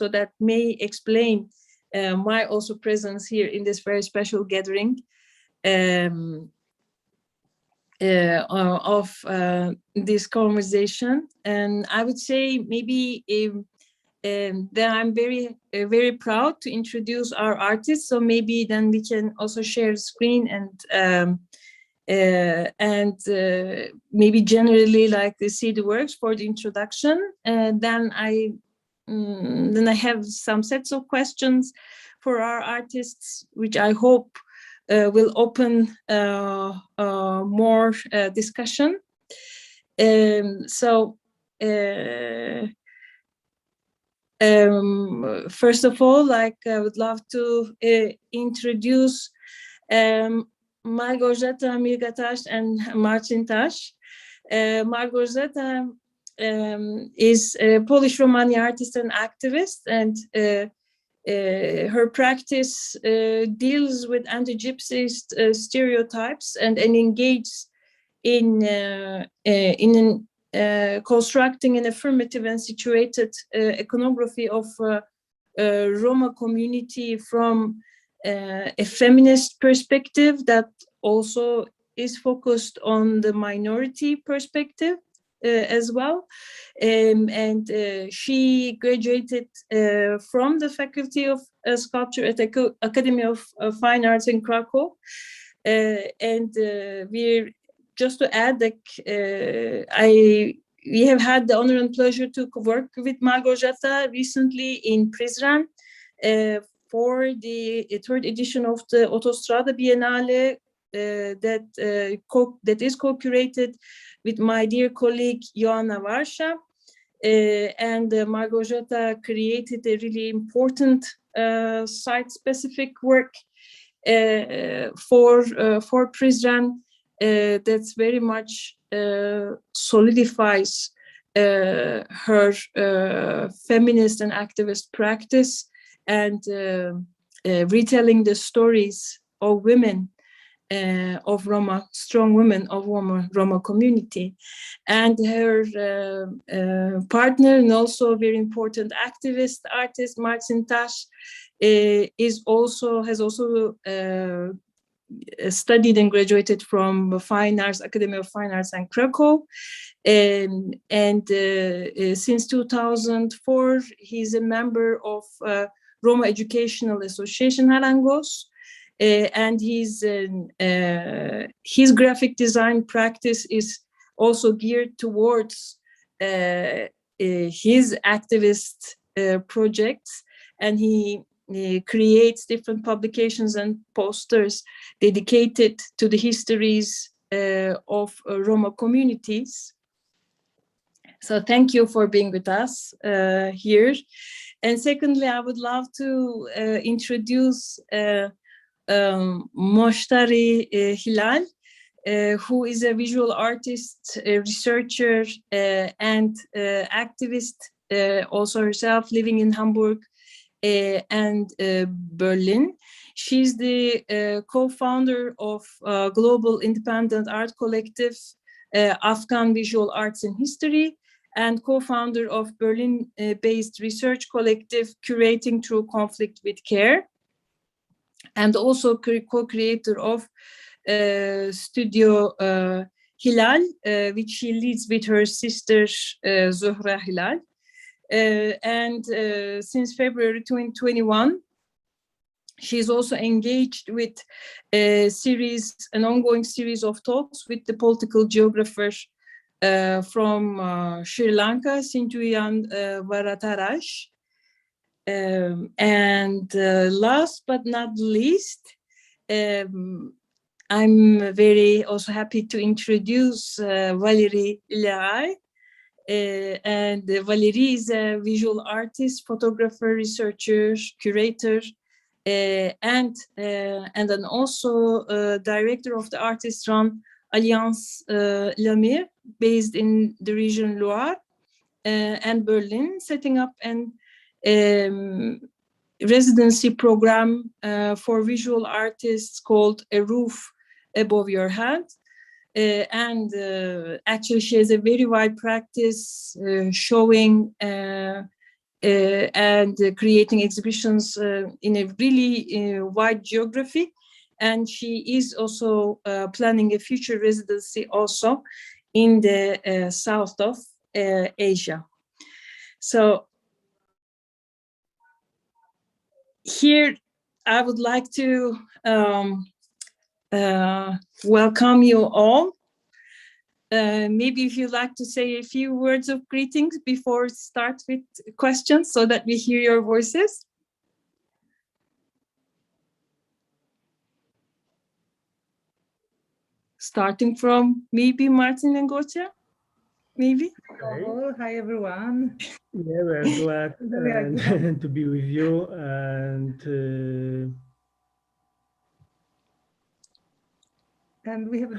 so that may explain my also presence here in this very special gathering of this conversation. And I would say maybe that I'm very proud to introduce our artists. So maybe then we can also share the screen and maybe generally like see the works for the introduction. And then I have some sets of questions for our artists, which I hope will open more discussion. First of all, like I would love to introduce Małgorzata Mirga-Tas and Marcin Tas. Małgorzata is a Polish Romani artist and activist, and her practice deals with anti-Gypsyist stereotypes and engages in constructing an affirmative and situated iconography of Roma community from a feminist perspective that also is focused on the minority perspective as well. And she graduated from the Faculty of Sculpture at the Academy of Fine Arts in Krakow. And we're just to add that we have had the honor and pleasure to work with Małgorzata recently in Prizren for the third edition of the Autostrada Biennale that is co-curated with my dear colleague Joanna Varsha. And Małgorzata created a really important site-specific work for Prizren that's very much solidifies her feminist and activist practice and retelling the stories of women of Roma, strong women of Roma community. And her partner and also very important activist artist, Marcin Tas, has also studied and graduated from Fine Arts, Academy of Fine Arts in Krakow. And since 2004, he's a member of Roma Educational Association Harangos. And his graphic design practice is also geared towards his activist projects, and he creates different publications and posters dedicated to the histories of Roma communities. So thank you for being with us here. And secondly, I would love to introduce Moshtari Hilal, who is a visual artist, researcher, and activist, also herself living in Hamburg and Berlin. She's the co-founder of Global Independent Art Collective, Afghan Visual Arts and History, and co-founder of Berlin-based research collective Curating Through Conflict with Care, and also co-creator of Studio Hilal, which she leads with her sister Zuhra Hilal. And since February 2021, she's also engaged with an ongoing series of talks with the political geographer from Sri Lanka, Sintuyan Varataraj. And last but not least, I'm very also happy to introduce Valérie Leray. And Valérie is a visual artist, photographer, researcher, curator, and then also director of the artist-run Alliance Lamir, based in the region Loire and Berlin, setting up an residency program for visual artists called A Roof Above Your Head. And actually she has a very wide practice showing and creating exhibitions in a really wide geography. And she is also planning a future residency also in the south of Asia. So here I would like to welcome you all. Maybe if you'd like to say a few words of greetings before we start with questions so that we hear your voices. Starting from maybe Martin and Gocha, maybe. Hello, hi everyone. Yeah, we're glad to be with you, and we have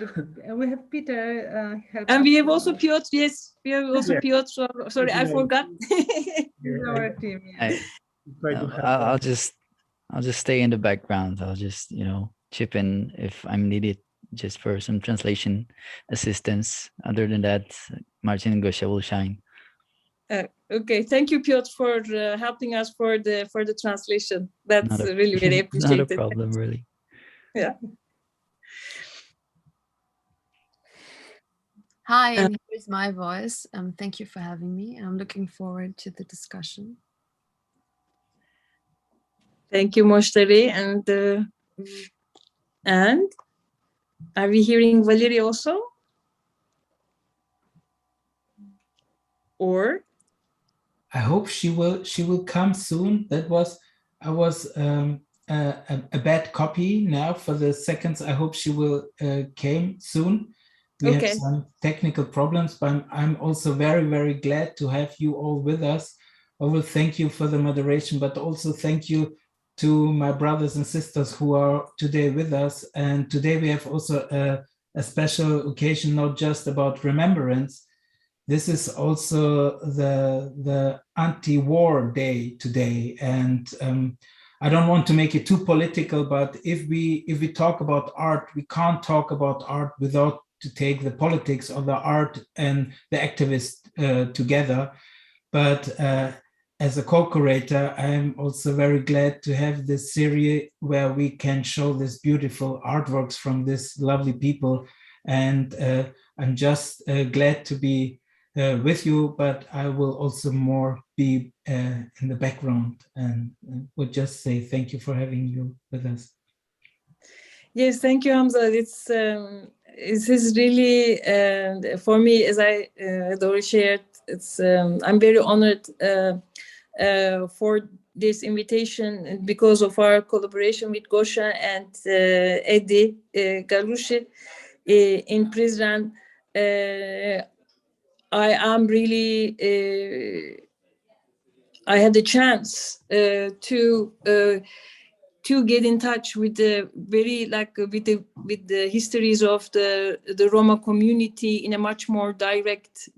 Peter. And we have also Piotr. Yes, we have also Piotr. Sorry, I forgot. Our team. Yeah. I'll just stay in the background. I'll just chip in if I'm needed, just for some translation assistance. Other than that, Martin and Gosia will shine. Okay, thank you, Piotr, for helping us for the translation. That's really very appreciated. Not a problem, really. Yeah. Hi, and here's my voice. Thank you for having me. I'm looking forward to the discussion. Thank you, Moshtari. And are we hearing Valérie also? Or? I hope she will come soon. I was a bad copy now for the seconds. I hope she will came soon. We have some technical problems, but I'm also very, very glad to have you all with us. I will thank you for the moderation, but also thank you to my brothers and sisters who are today with us. And today we have also a special occasion, not just about remembrance. This is also the anti-war day today. And I don't want to make it too political, but if we talk about art, we can't talk about art without to take the politics of the art and the activists together. But as a co-curator, I'm also very glad to have this series where we can show this beautiful artworks from these lovely people. And I'm just glad to be with you, but I will also more be in the background, and would just say thank you for having you with us. Yes, thank you, Hamza. It is really, for me, as I had already shared, I'm very honored for this invitation because of our collaboration with Gosia and Eddie Galushi in Prizren. I am really, I had the chance to get in touch with the with the histories of the Roma community in a much more direct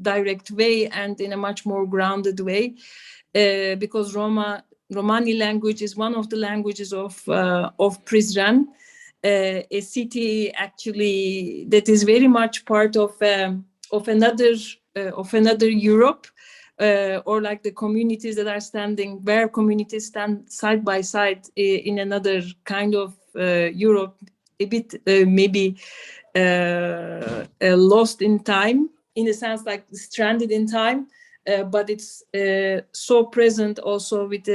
way and in a much more grounded way, because Romani language is one of the languages of Prizren, a city actually that is very much part of another Europe. Or like the communities that are where communities stand side by side in another kind of Europe, a bit maybe lost in time, in a sense like stranded in time, but it's so present also with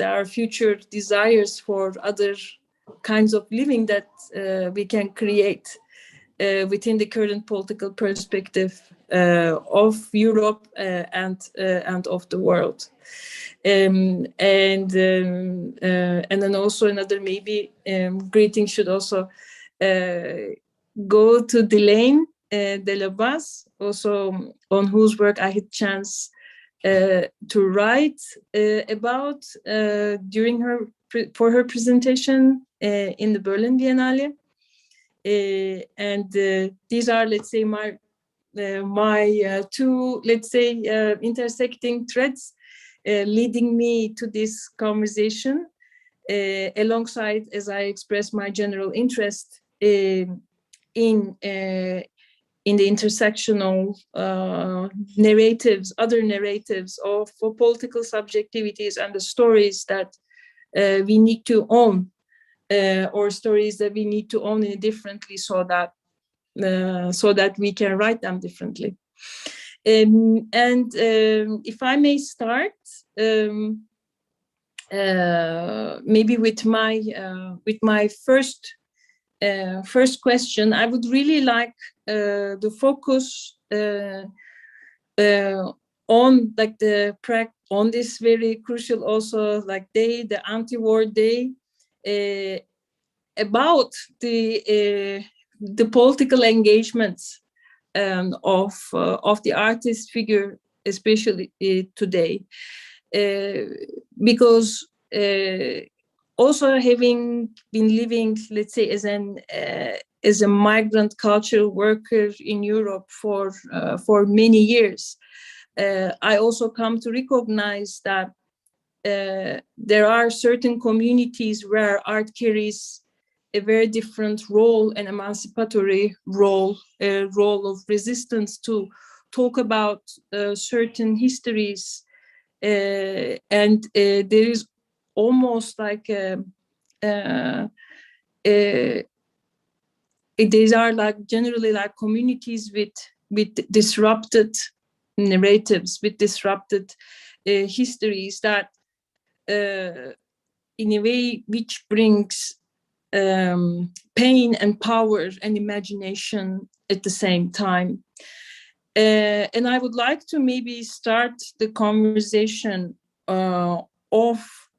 our future desires for other kinds of living that we can create within the current political perspective of Europe and of the world, and then also another maybe greeting should also go to Delaine Delabas, also on whose work I had chance to write about during for her presentation in the Berlin Biennale. And these are, let's say, my two, let's say, intersecting threads leading me to this conversation, alongside, as I express my general interest in in the intersectional narratives, other narratives of political subjectivities and the stories that we need to own, or stories that we need to own differently, so that we can write them differently. If I may start, maybe with my first question, I would really like the focus on on this very crucial also day, the anti-war day, about the political engagements of the artist figure, especially today, because also having been living, let's say, as a migrant cultural worker in Europe for many years, I also come to recognize that there are certain communities where art carries a very different role, an emancipatory role, a role of resistance to talk about certain histories, and there is almost like these are generally communities with disrupted narratives, with disrupted histories that in a way which brings pain and power and imagination at the same time. And I would like to maybe start the conversation of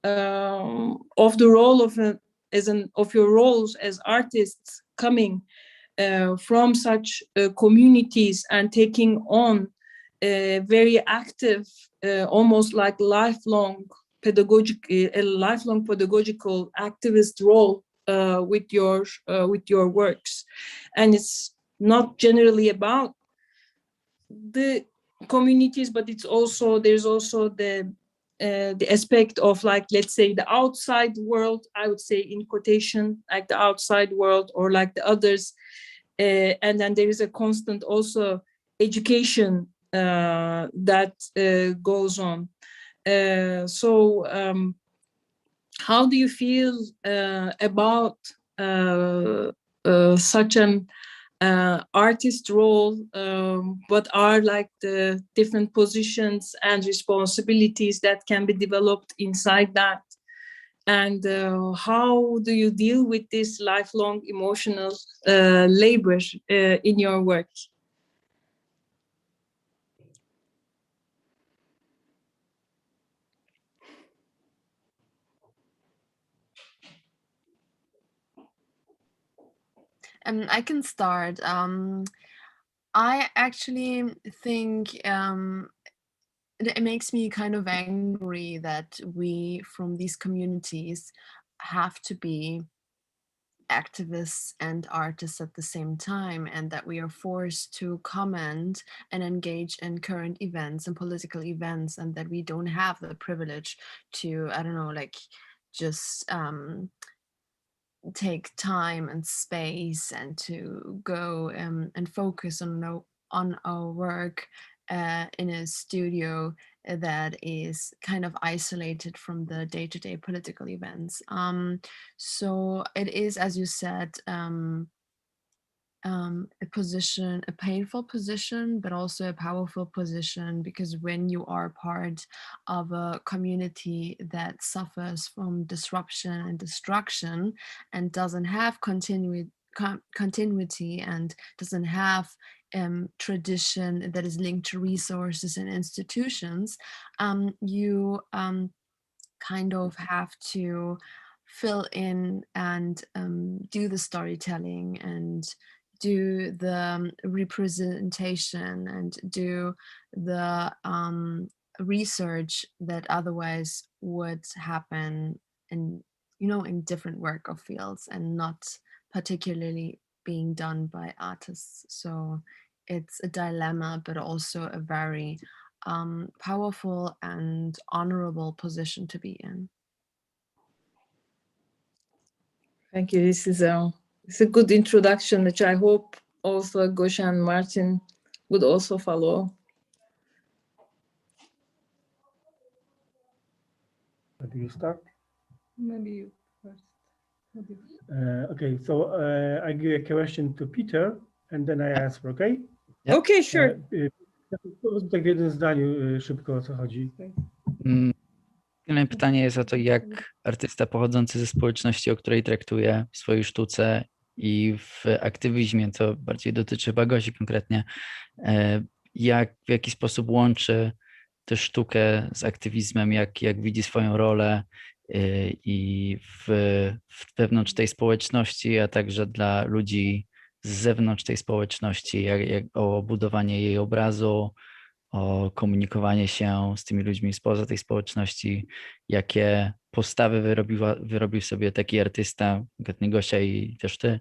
the role of your roles as artists coming from such communities and taking on a very active, almost like lifelong pedagogical activist role with your works. And it's not generally about the communities, but there's also the aspect of let's say the outside world, I would say in quotation, the outside world, or the others, and then there is a constant also education that goes on. So how do you feel about such an artist role? What are the different positions and responsibilities that can be developed inside that? And how do you deal with this lifelong emotional labor in your work? I can start. I actually think it makes me kind of angry that we from these communities have to be activists and artists at the same time, and that we are forced to comment and engage in current events and political events, and that we don't have the privilege to, I don't know, just take time and space and to go and focus on our work in a studio that is kind of isolated from the day-to-day political events. So it is, as you said, a painful position, but also a powerful position, because when you are part of a community that suffers from disruption and destruction and doesn't have continuity and doesn't have tradition that is linked to resources and institutions, you kind of have to fill in and do the storytelling and do the representation and do the research that otherwise would happen in different work of fields and not particularly being done by artists. So it's a dilemma, but also a very powerful and honorable position to be in. Thank you. This is a good introduction, which I hope also Gosia and Marcin would also follow. Do you start? Maybe you first. Okay, so I give a question to Peter and then I answer, okay? Yeah. Okay, sure. Tak w jednym zdaniu szybko, o co chodzi. Moje pytanie jest o to, jak artysta pochodzący ze społeczności, o której traktuję w swojej sztuce i w aktywizmie, to bardziej dotyczy chyba Gosi konkretnie, w jaki sposób łączy tę sztukę z aktywizmem, jak widzi swoją rolę i wewnątrz tej społeczności, a także dla ludzi z zewnątrz tej społeczności, jak o budowanie jej obrazu, o komunikowanie się z tymi ludźmi spoza tej społeczności, jakie postawy wyrobił sobie taki artysta, konkretnie Gosia i też ty,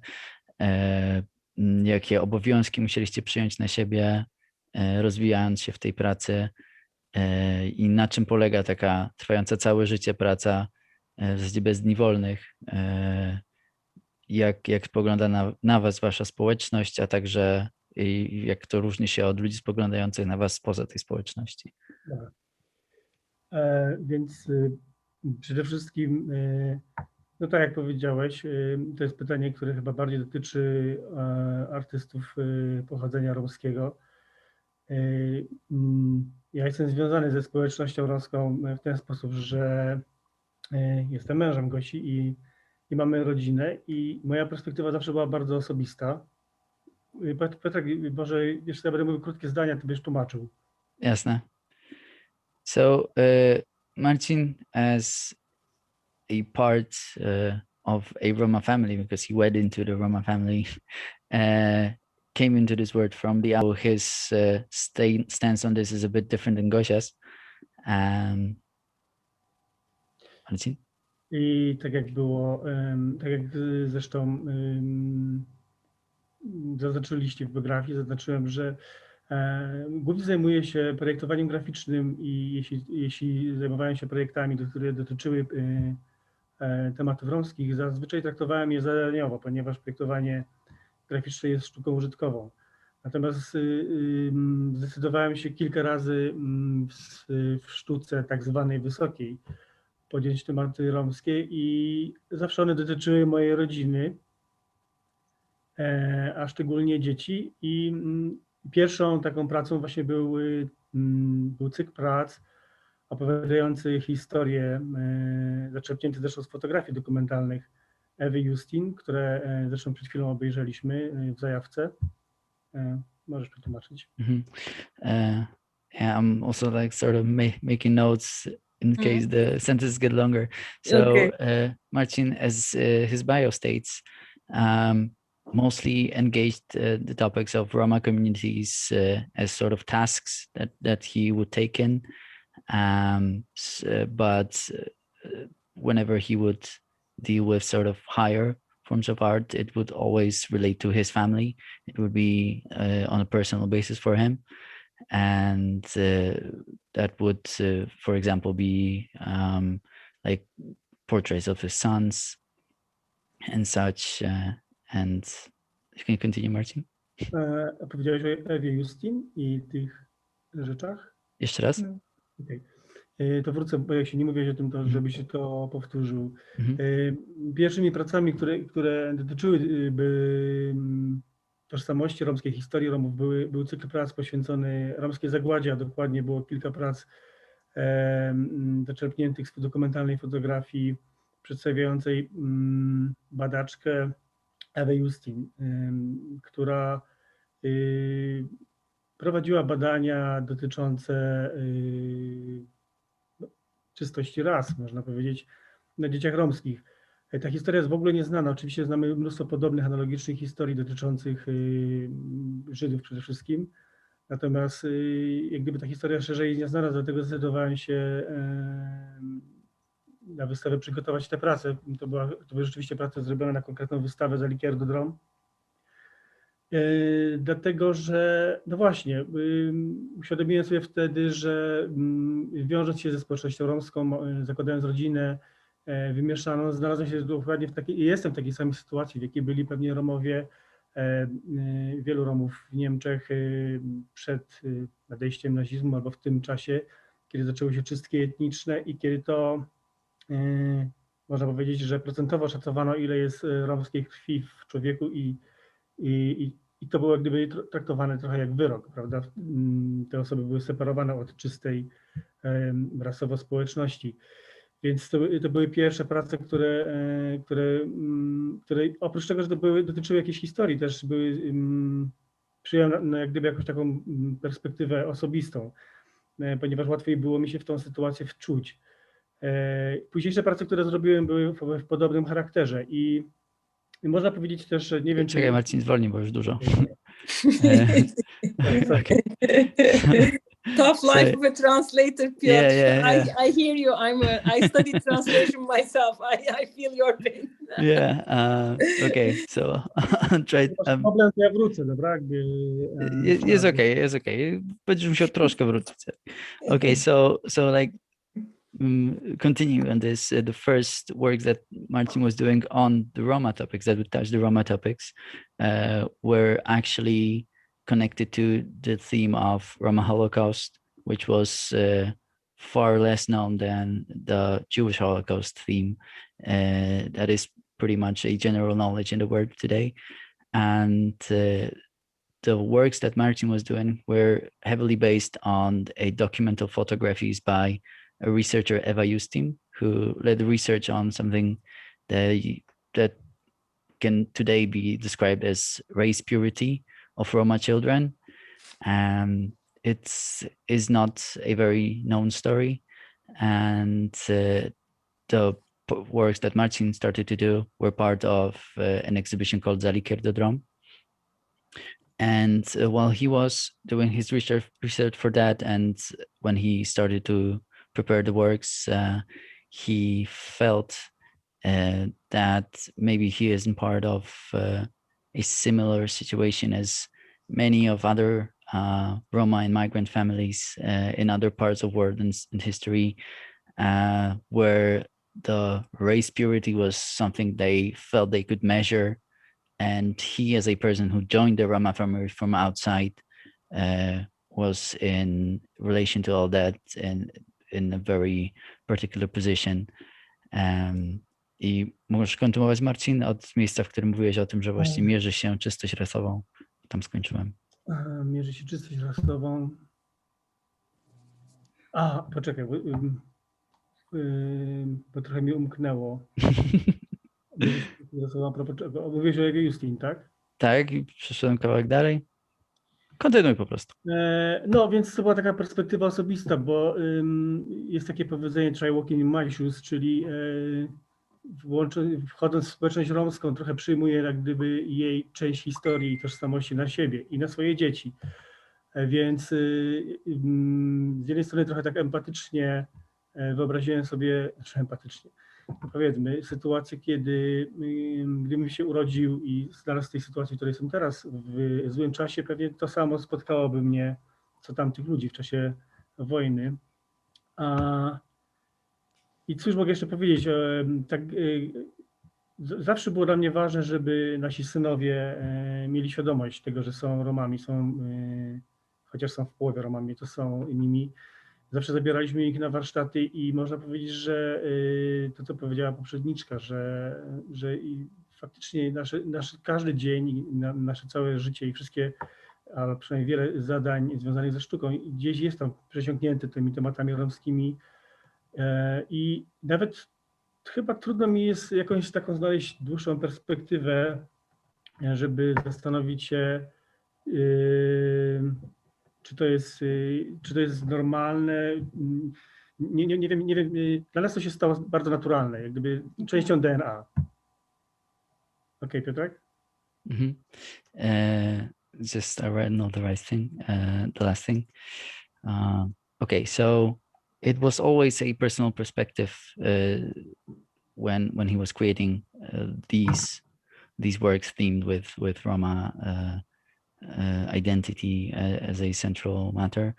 jakie obowiązki musieliście przyjąć na siebie, rozwijając się w tej pracy i na czym polega taka trwająca całe życie praca w zasadzie bez dni wolnych, jak spogląda na was wasza społeczność, a także jak to różni się od ludzi spoglądających na was spoza tej społeczności. Dobra. Więc przede wszystkim, no tak jak powiedziałeś, to jest pytanie, które chyba bardziej dotyczy artystów pochodzenia romskiego. Ja jestem związany ze społecznością romską w ten sposób, że jestem mężem Gosi i mamy rodzinę i moja perspektywa zawsze była bardzo osobista. Piotrek, może jeszcze ja będę mówił krótkie zdania, ty byś tłumaczył. Jasne. So, Marcin, as a part of a Roma family, because he wed into the Roma family, came into this world from the out. His stance on this is a bit different than Gosia's. Marcin? I tak jak było, tak jak zresztą zaznaczyliście w biografii, zaznaczyłem, że głównie zajmuję się projektowaniem graficznym i jeśli zajmowałem się projektami, które dotyczyły tematów romskich, zazwyczaj traktowałem je zadaniowo, ponieważ projektowanie graficzne jest sztuką użytkową. Natomiast zdecydowałem się kilka razy w sztuce tak zwanej wysokiej podjąć tematy romskie i zawsze one dotyczyły mojej rodziny, a szczególnie dzieci. I pierwszą taką pracą właśnie był cykl prac opowiadający historię, zaczerpnięty zresztą z fotografii dokumentalnych Ewy Justin, które zresztą przed chwilą obejrzeliśmy w zajawce. Możesz przetłumaczyć. Yeah, I'm also like sort of making notes in case the sentences get longer. So, Okay. Marcin, as his bio states, mostly engaged the topics of Roma communities as sort of tasks that he would take in. But whenever he would deal with sort of higher forms of art, it would always relate to his family. It would be on a personal basis for him. And that would, for example, be like portraits of his sons and such. And can you continue, Marcin? Powiedziałeś o Ewie Justin i tych rzeczach? Jeszcze raz? Okay. To wrócę, bo jak się nie mówiłeś o tym, to żeby się to powtórzył. Pierwszymi pracami, które dotyczyłyby tożsamości romskiej, historii Romów, był cykl prac poświęcony romskiej zagładzie, a dokładnie było kilka prac zaczerpniętych z dokumentalnej fotografii przedstawiającej badaczkę Ewę Justin, która prowadziła badania dotyczące czystości ras, można powiedzieć, na dzieciach romskich. Ta historia jest w ogóle nieznana. Oczywiście znamy mnóstwo podobnych, analogicznych historii dotyczących Żydów przede wszystkim. Natomiast jak gdyby ta historia szerzej jest nieznana, dlatego zdecydowałem się na wystawę przygotować tę pracę. To były rzeczywiście prace zrobione na konkretną wystawę za Likier do Drom. Dlatego, że no właśnie, uświadomiłem sobie wtedy, że wiążąc się ze społecznością romską, zakładając rodzinę wymieszaną, znalazłem się dokładnie jestem w takiej samej sytuacji, w jakiej byli pewnie Romowie wielu Romów w Niemczech przed nadejściem nazizmu albo w tym czasie, kiedy zaczęły się czystki etniczne i kiedy to można powiedzieć, że procentowo szacowano, ile jest romskiej krwi w człowieku i to było jak gdyby traktowane trochę jak wyrok, prawda? Te osoby były separowane od czystej rasowo społeczności. Więc to były pierwsze prace, które oprócz tego, że dotyczyły jakiejś historii, też przyjąłem jak gdyby jakąś taką perspektywę osobistą, ponieważ łatwiej było mi się w tą sytuację wczuć. Późniejsze prace, które zrobiłem, były w podobnym charakterze i można powiedzieć też, że nie wiem, Czekaj, Marcin, zwolnij, bo już dużo. Okay. Tough life of a translator, Piotr. Yeah. I hear you. I studied translation myself. I feel your pain. Okay, so try. Problem, to ja wrócę, dobra? Jest okay. Będziesz musiał troszkę wrócić. Okay, so like continuing on this, the first works that Marcin was doing on the Roma topics, that would touch the Roma topics, were actually connected to the theme of Roma Holocaust, which was far less known than the Jewish Holocaust theme. That is pretty much a general knowledge in the world today. And the works that Marcin was doing were heavily based on a documental photographies by a researcher, Eva Justin, who led research on something that can today be described as race purity of Roma children. It is not a very known story. And the works that Marcin started to do were part of an exhibition called Zaliker do Drom. And while he was doing his research for that, and when he started to prepare the works, he felt that maybe he isn't part of a similar situation as many of other Roma and migrant families in other parts of the world and history, where the race purity was something they felt they could measure. And he, as a person who joined the Roma family from outside, was in relation to all that and in a very particular position. I możesz kontynuować, Marcin, od miejsca, w którym mówiłeś o tym, że właśnie mierzy się czystość rasową. Tam skończyłem. Mierzy się czystość rasową. Poczekaj, bo trochę mi umknęło. Mówiłeś o Ewie Justin, tak? Tak, i przeszedłem kawałek dalej. Kontynuuj po prostu. No, więc to była taka perspektywa osobista, bo jest takie powiedzenie try walking in my shoes, czyli wchodząc w społeczność romską, trochę przyjmuję jak gdyby jej część historii i tożsamości na siebie i na swoje dzieci. Więc z jednej strony trochę tak empatycznie wyobraziłem sobie, powiedzmy, sytuację, gdybym się urodził i znalazł w tej sytuacji, w której jestem teraz, w złym czasie, pewnie to samo spotkałoby mnie, co tamtych ludzi w czasie wojny. I cóż mogę jeszcze powiedzieć? Zawsze było dla mnie ważne, żeby nasi synowie mieli świadomość tego, że są Romami, chociaż są w połowie Romami, to są nimi. Zawsze zabieraliśmy ich na warsztaty i można powiedzieć, że to, co powiedziała poprzedniczka, że faktycznie każdy dzień, nasze całe życie i wszystkie, ale przynajmniej wiele zadań związanych ze sztuką gdzieś jest tam przesiąknięte tymi tematami romskimi i nawet chyba trudno mi jest jakąś taką znaleźć dłuższą perspektywę, żeby zastanowić się, czy to jest normalne. Nie wiem, dla nas to się stało bardzo naturalne, jak gdyby częścią DNA. Okay, Piotrek? Just I read not the right thing, the last thing. Okay, so it was always a personal perspective when he was creating these works themed with Roma identity as a central matter,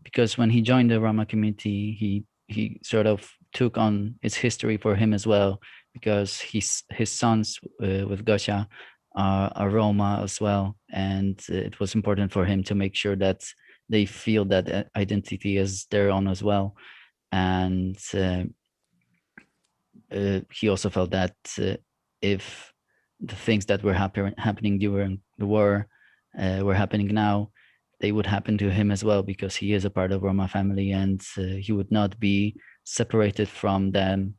because when he joined the Roma community, he sort of took on its history for him as well, because his sons with Gosia are Roma as well, and it was important for him to make sure that they feel that identity as their own as well. And he also felt that if the things that were happening during the war were happening now, they would happen to him as well, because he is a part of Roma family, and he would not be separated from them,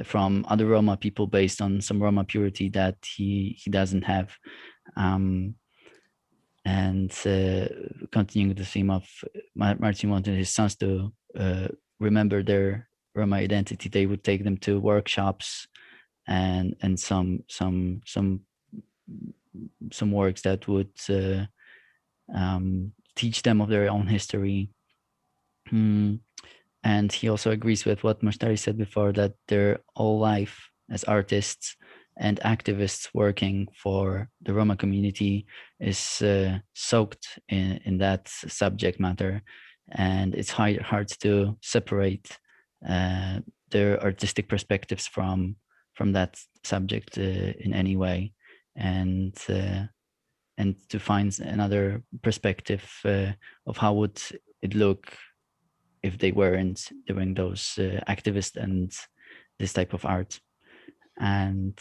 from other Roma people, based on some Roma purity that he doesn't have. And continuing the theme of Marcin wanted his sons to remember their Roma identity, they would take them to workshops and some works that would teach them of their own history. And he also agrees with what Moshtari said before, that their whole life as artists and activists working for the Roma community is soaked in that subject matter, and it's hard to separate their artistic perspectives from that subject in any way, and to find another perspective of how would it look if they weren't doing those activists and this type of art. And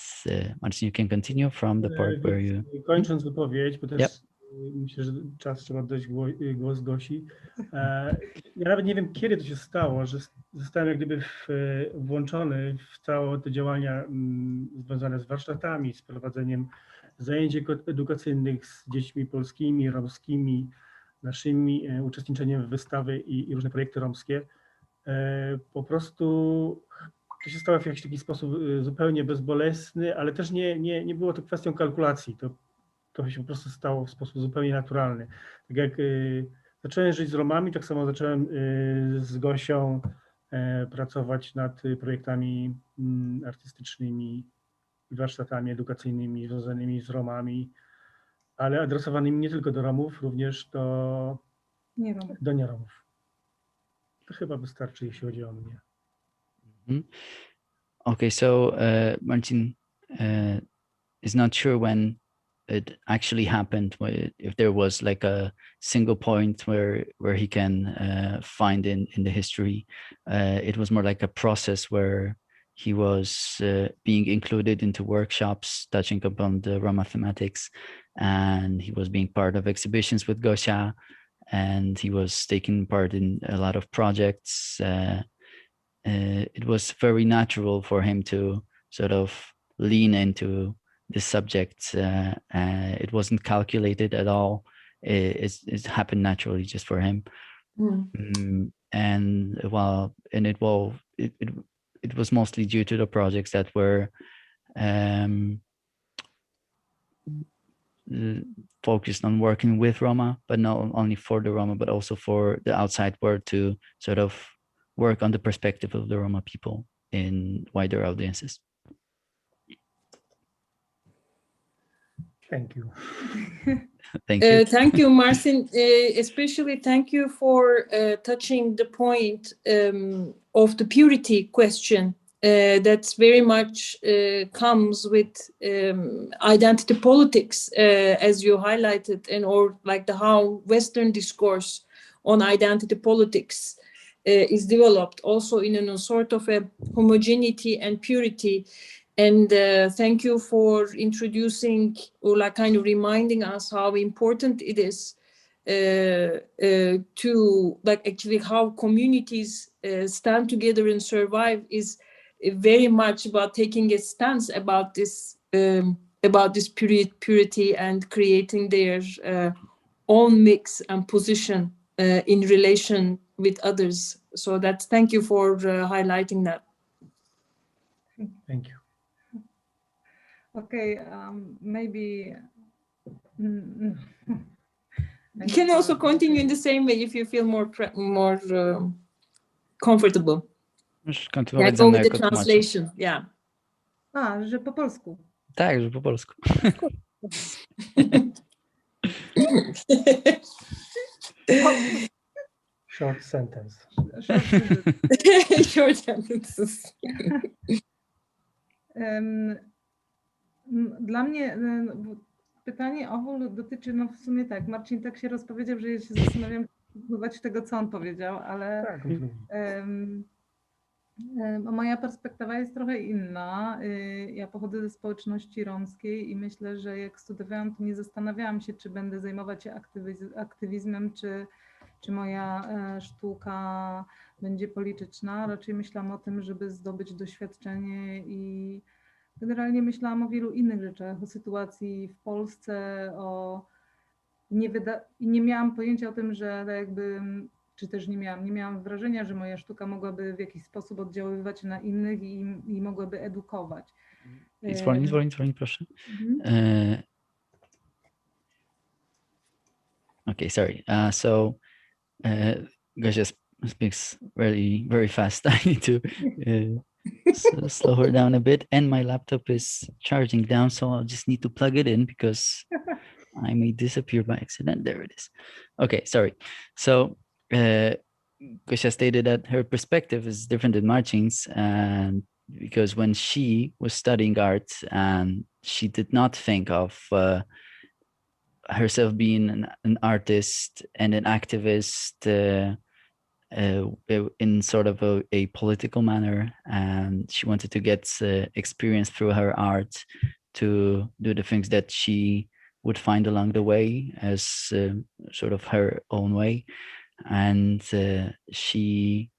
Marcin, you can continue from the part where you... Kończąc wypowiedź, bo też Yep. myślę, że czas trzeba oddać głos Gosi. Ja nawet nie wiem, kiedy to się stało, że zostałem jak gdyby włączony w całe te działania związane z warsztatami, z prowadzeniem zajęć edukacyjnych z dziećmi polskimi, romskimi, naszymi, uczestniczeniem w wystawy i różne projekty romskie. Po prostu to się stało w jakiś taki sposób zupełnie bezbolesny, ale też nie było to kwestią kalkulacji. To się po prostu stało w sposób zupełnie naturalny. Tak jak zacząłem żyć z Romami, tak samo zacząłem z Gosią pracować nad projektami artystycznymi i warsztatami edukacyjnymi związanymi z Romami, ale adresowanymi nie tylko do Romów, również do nieromów. To chyba wystarczy, jeśli chodzi o mnie. Okay, so Marcin is not sure when it actually happened, if there was like a single point where he can find in the history. It was more like a process where he was being included into workshops touching upon the Roma thematics, and he was being part of exhibitions with Gosia, and he was taking part in a lot of projects. It was very natural for him to sort of lean into this subject. It wasn't calculated at all. It happened naturally just for him. And it was mostly due to the projects that were focused on working with Roma, but not only for the Roma, but also for the outside world, to sort of work on the perspective of the Roma people in wider audiences. Thank you. Thank you. Thank you, Marcin. Especially thank you for touching the point of the purity question. That's very much comes with identity politics, as you highlighted, or like how Western discourse on identity politics is developed also in a sort of a homogeneity and purity. And thank you for introducing or like kind of reminding us how important it is to like actually how communities stand together and survive is very much about taking a stance about this purity and creating their own mix and position in relation with others. So that's thank you for highlighting that. Thank you. Okay, maybe. You can also continue in the same way if you feel more comfortable. Kontynuować Like over the jako tłumacz. translation, yeah. A, że po polsku. Tak, że po polsku. Short sentence. Short sentences. Dla mnie pytanie Övül dotyczy, no w sumie tak, Marcin tak się rozpowiedział, że ja się zastanawiam, próbować tego, co on powiedział, ale Tak, moja perspektywa jest trochę inna. Ja pochodzę ze społeczności romskiej i myślę, że jak studiowałam, to nie zastanawiałam się, czy będę zajmować się aktywizmem, czy moja sztuka będzie polityczna. Raczej myślałam o tym, żeby zdobyć doświadczenie i generalnie myślałam o wielu innych rzeczach, o sytuacji w Polsce, i nie miałam pojęcia o tym, że jakby, czy też nie miałam wrażenia, że moja sztuka mogłaby w jakiś sposób oddziaływać na innych i mogłaby edukować. Zwolnij, proszę. Okay, sorry. So Gosia speaks really very fast. I need to slow her down a bit, and my laptop is charging down, so I'll just need to plug it in because I may disappear by accident. There it is. Okay, sorry. So Gosia stated that her perspective is different than Marcin's, and because when she was studying art, and she did not think of herself being an artist and an activist in sort of a political manner, and she wanted to get experience through her art to do the things that she would find along the way as sort of her own way. And she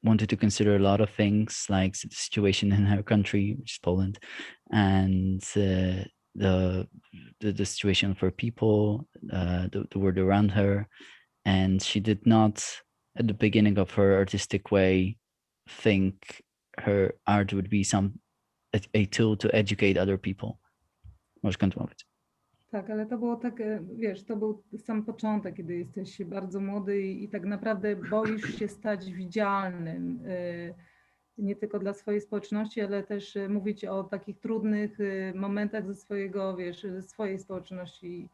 wanted to consider a lot of things, like the situation in her country, which is Poland, and the situation for people, the world around her. And she did not, at the beginning of her artistic way, think her art would be a tool to educate other people. Możesz kontynuować. Tak, ale to było tak, wiesz, to był sam początek, kiedy jesteś bardzo młody i tak naprawdę boisz się stać widzialnym, nie tylko dla swojej społeczności, ale też mówić o takich trudnych momentach ze swojej społeczności.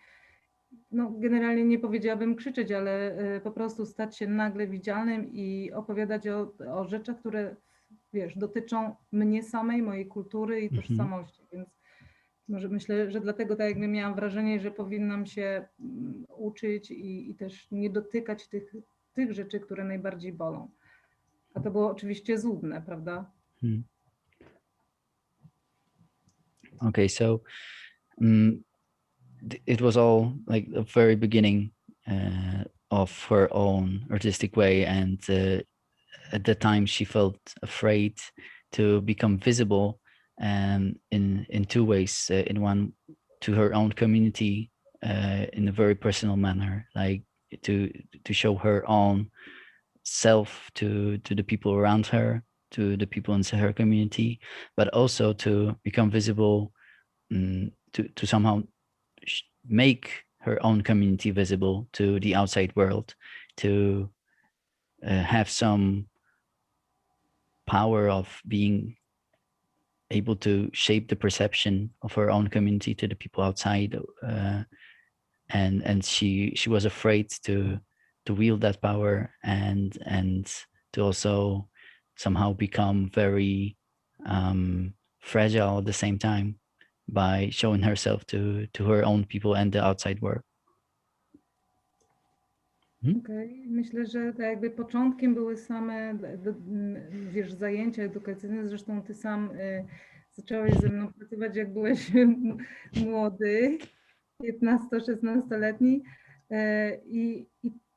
No, generalnie nie powiedziałabym krzyczeć, ale po prostu stać się nagle widzialnym i opowiadać o rzeczach, które, wiesz, dotyczą mnie samej, mojej kultury i tożsamości, więc może myślę, że dlatego tak jakby miałam wrażenie, że powinnam się uczyć i też nie dotykać tych rzeczy, które najbardziej bolą. A to było oczywiście złudne, prawda? Okay, so it was all like the very beginning of her own artistic way, and at the time she felt afraid to become visible in two ways. In one, to her own community in a very personal manner, like to show her own self to the people around her, to the people in her community, but also to become visible, to somehow make her own community visible to the outside world, to have some power of being able to shape the perception of her own community to the people outside, and she was afraid to wield that power and to also somehow become very fragile at the same time by showing herself to her own people and the outside world. Okej. Myślę, że tak jakby początkiem były same, wiesz, zajęcia edukacyjne. Zresztą ty sam zacząłeś ze mną pracować, jak byłeś młody, 15-16-letni, i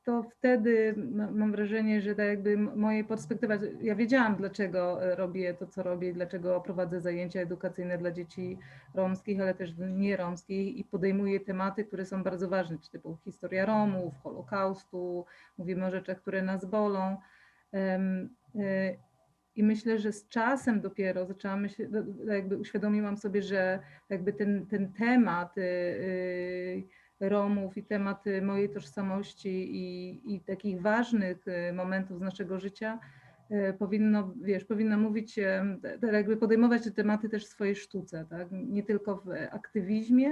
to wtedy mam wrażenie, że tak jakby moje perspektywa, ja wiedziałam, dlaczego robię to, co robię, dlaczego prowadzę zajęcia edukacyjne dla dzieci romskich, ale też nieromskich i podejmuję tematy, które są bardzo ważne, typu historia Romów, Holokaustu, mówimy o rzeczach, które nas bolą. I myślę, że z czasem dopiero zaczęłam jakby uświadomiłam sobie, że jakby ten temat Romów i temat mojej tożsamości i takich ważnych momentów z naszego życia powinno mówić, jakby podejmować te tematy też w swojej sztuce, tak? Nie tylko w aktywizmie,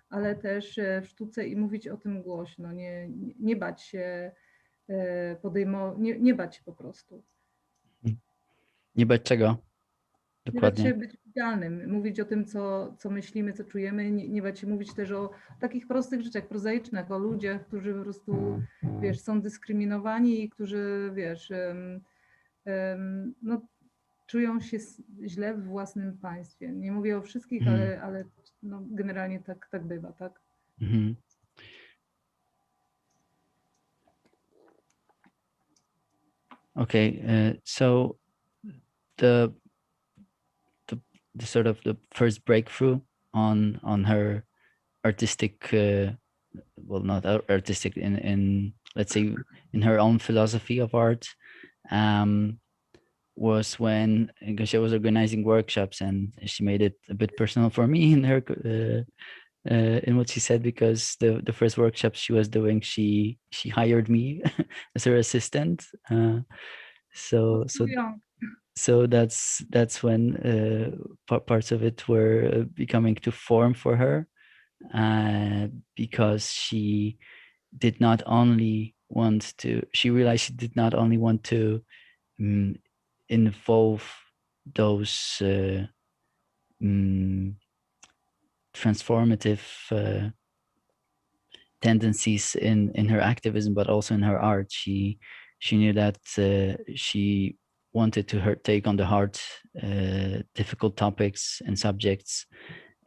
ale też w sztuce i mówić o tym głośno, nie bać się nie bać się po prostu. Nie bać czego? Dokładnie. Nie bać się być widzialnym, mówić o tym, co myślimy, co czujemy, nie bać się mówić też o takich prostych rzeczach, prozaicznych, o ludziach, którzy po prostu, wiesz, są dyskryminowani i którzy, wiesz, no, czują się źle w własnym państwie. Nie mówię o wszystkich, ale no, generalnie tak bywa, tak? Mm-hmm. Okay, so the sort of the first breakthrough on her artistic, well, not artistic, in let's say in her own philosophy of art, was when Gosia was organizing workshops, and she made it a bit personal for me in her in what she said, because the first workshop she was doing, she hired me as her assistant. So that's when parts of it were becoming to form for her, because she did not only want to, she realized she did not only want to involve those transformative tendencies in her activism, but also in her art. She knew that she wanted to take on the hard, difficult topics and subjects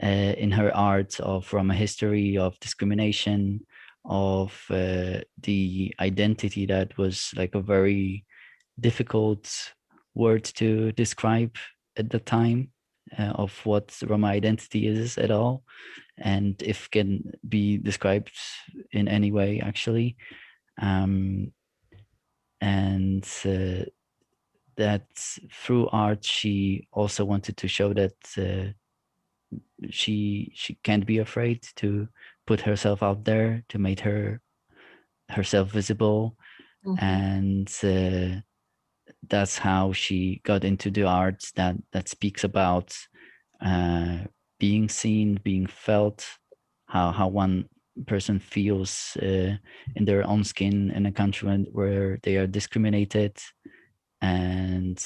in her art, from a history of discrimination, of the identity that was like a very difficult word to describe at the time, of what Roma identity is at all, and if can be described in any way, actually. And that through art, she also wanted to show that she can't be afraid to put herself out there, to make herself visible. And that's how she got into the art that speaks about being seen, being felt, how one person feels in their own skin in a country where they are discriminated, and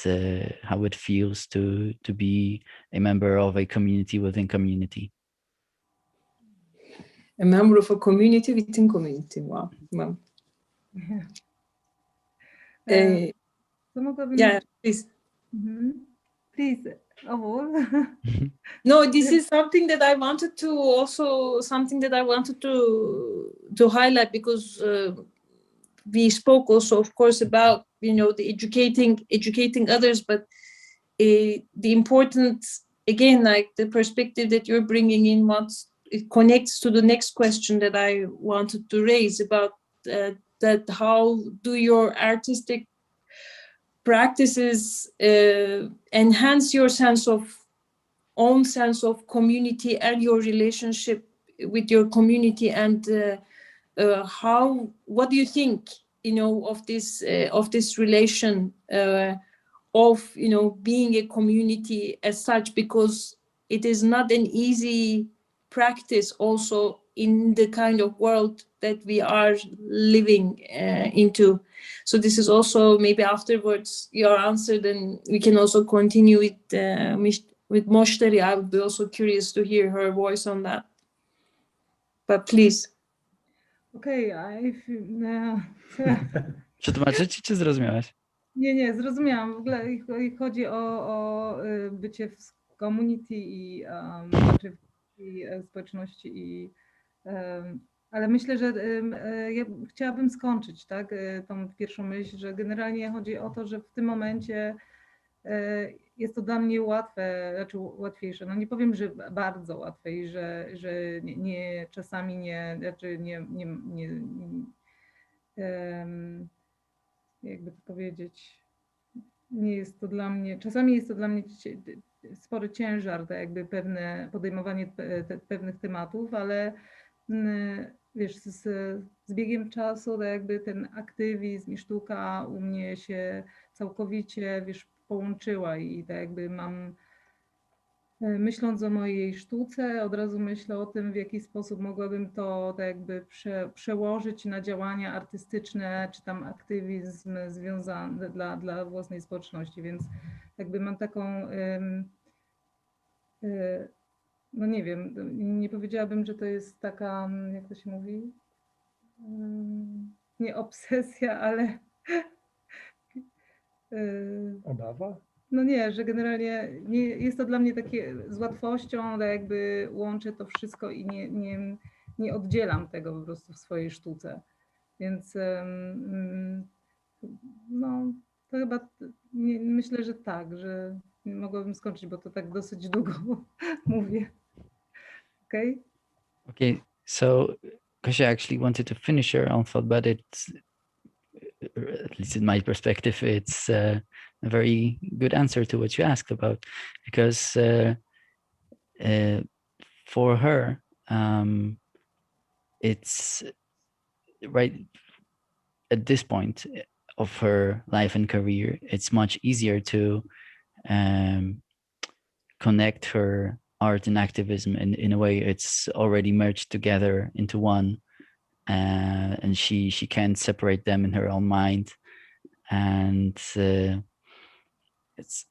how it feels to be a member of a community within community. A member of a community within community. Wow. Yeah, please. Please, Övül. No, this is something that I wanted to highlight, because we spoke also, of course, about, the educating others, but the important, again, like the perspective that you're bringing in, it connects to the next question that I wanted to raise about that how do your artistic practices enhance your own sense of community and your relationship with your community, and what do you think, of this relation of being a community as such, because it is not an easy practice also in the kind of world that we are living into. So this is also, maybe afterwards your answer, then we can also continue with Moshtari. I would be also curious to hear her voice on that. But please. Okej, Przetłumaczyć, czy zrozumiałaś? Nie, zrozumiałam. W ogóle chodzi o bycie w community i społeczności, ale myślę, że ja chciałabym skończyć, tak, tą pierwszą myśl, że generalnie chodzi o to, że w tym momencie jest to dla mnie łatwe, znaczy łatwiejsze. No nie powiem, że bardzo łatwe i że nie czasami nie, znaczy nie jakby to powiedzieć, nie jest to dla mnie, czasami jest to dla mnie spory ciężar, tak jakby podejmowanie pewnych tematów, ale wiesz, z biegiem czasu tak jakby ten aktywizm i sztuka u mnie się całkowicie, wiesz, połączyła i tak jakby myśląc o mojej sztuce, od razu myślę o tym, w jaki sposób mogłabym to tak jakby przełożyć na działania artystyczne, czy tam aktywizm związany dla własnej społeczności, więc jakby mam taką no nie wiem, nie powiedziałabym, że to jest taka, jak to się mówi, nie obsesja, ale Obawa? no nie, że generalnie nie, jest to dla mnie takie z łatwością, ale jakby łączę to wszystko i nie oddzielam tego po prostu w swojej sztuce. Więc no to chyba myślę, że tak, że mogłabym skończyć, bo to tak dosyć długo mówię. Okay? Okay, so Kasia actually wanted to finish her own thought, but it's, at least in my perspective, it's a very good answer to what you asked about, because for her, it's right at this point of her life and career, it's much easier to connect her art and activism in a way. It's already merged together into one, and she can't separate them in her own mind, and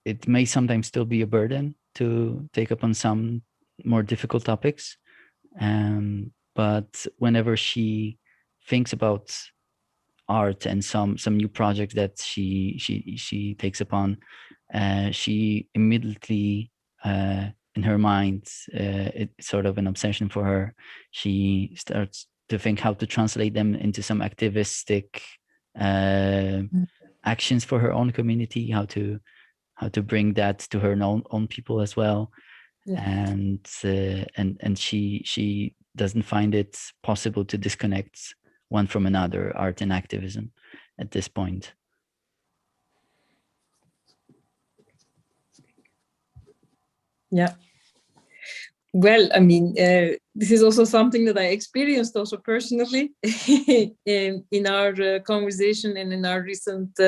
it may sometimes still be a burden to take up on some more difficult topics, but whenever she thinks about art and some new project that she takes upon, she immediately in her mind, it's sort of an obsession for her. She starts to think how to translate them into some activistic actions for her own community, how to bring that to her own people as well. Yeah. And she doesn't find it possible to disconnect one from another, art and activism, at this point. Yeah. Well, I mean, this is also something that I experienced also personally in our conversation and in our recent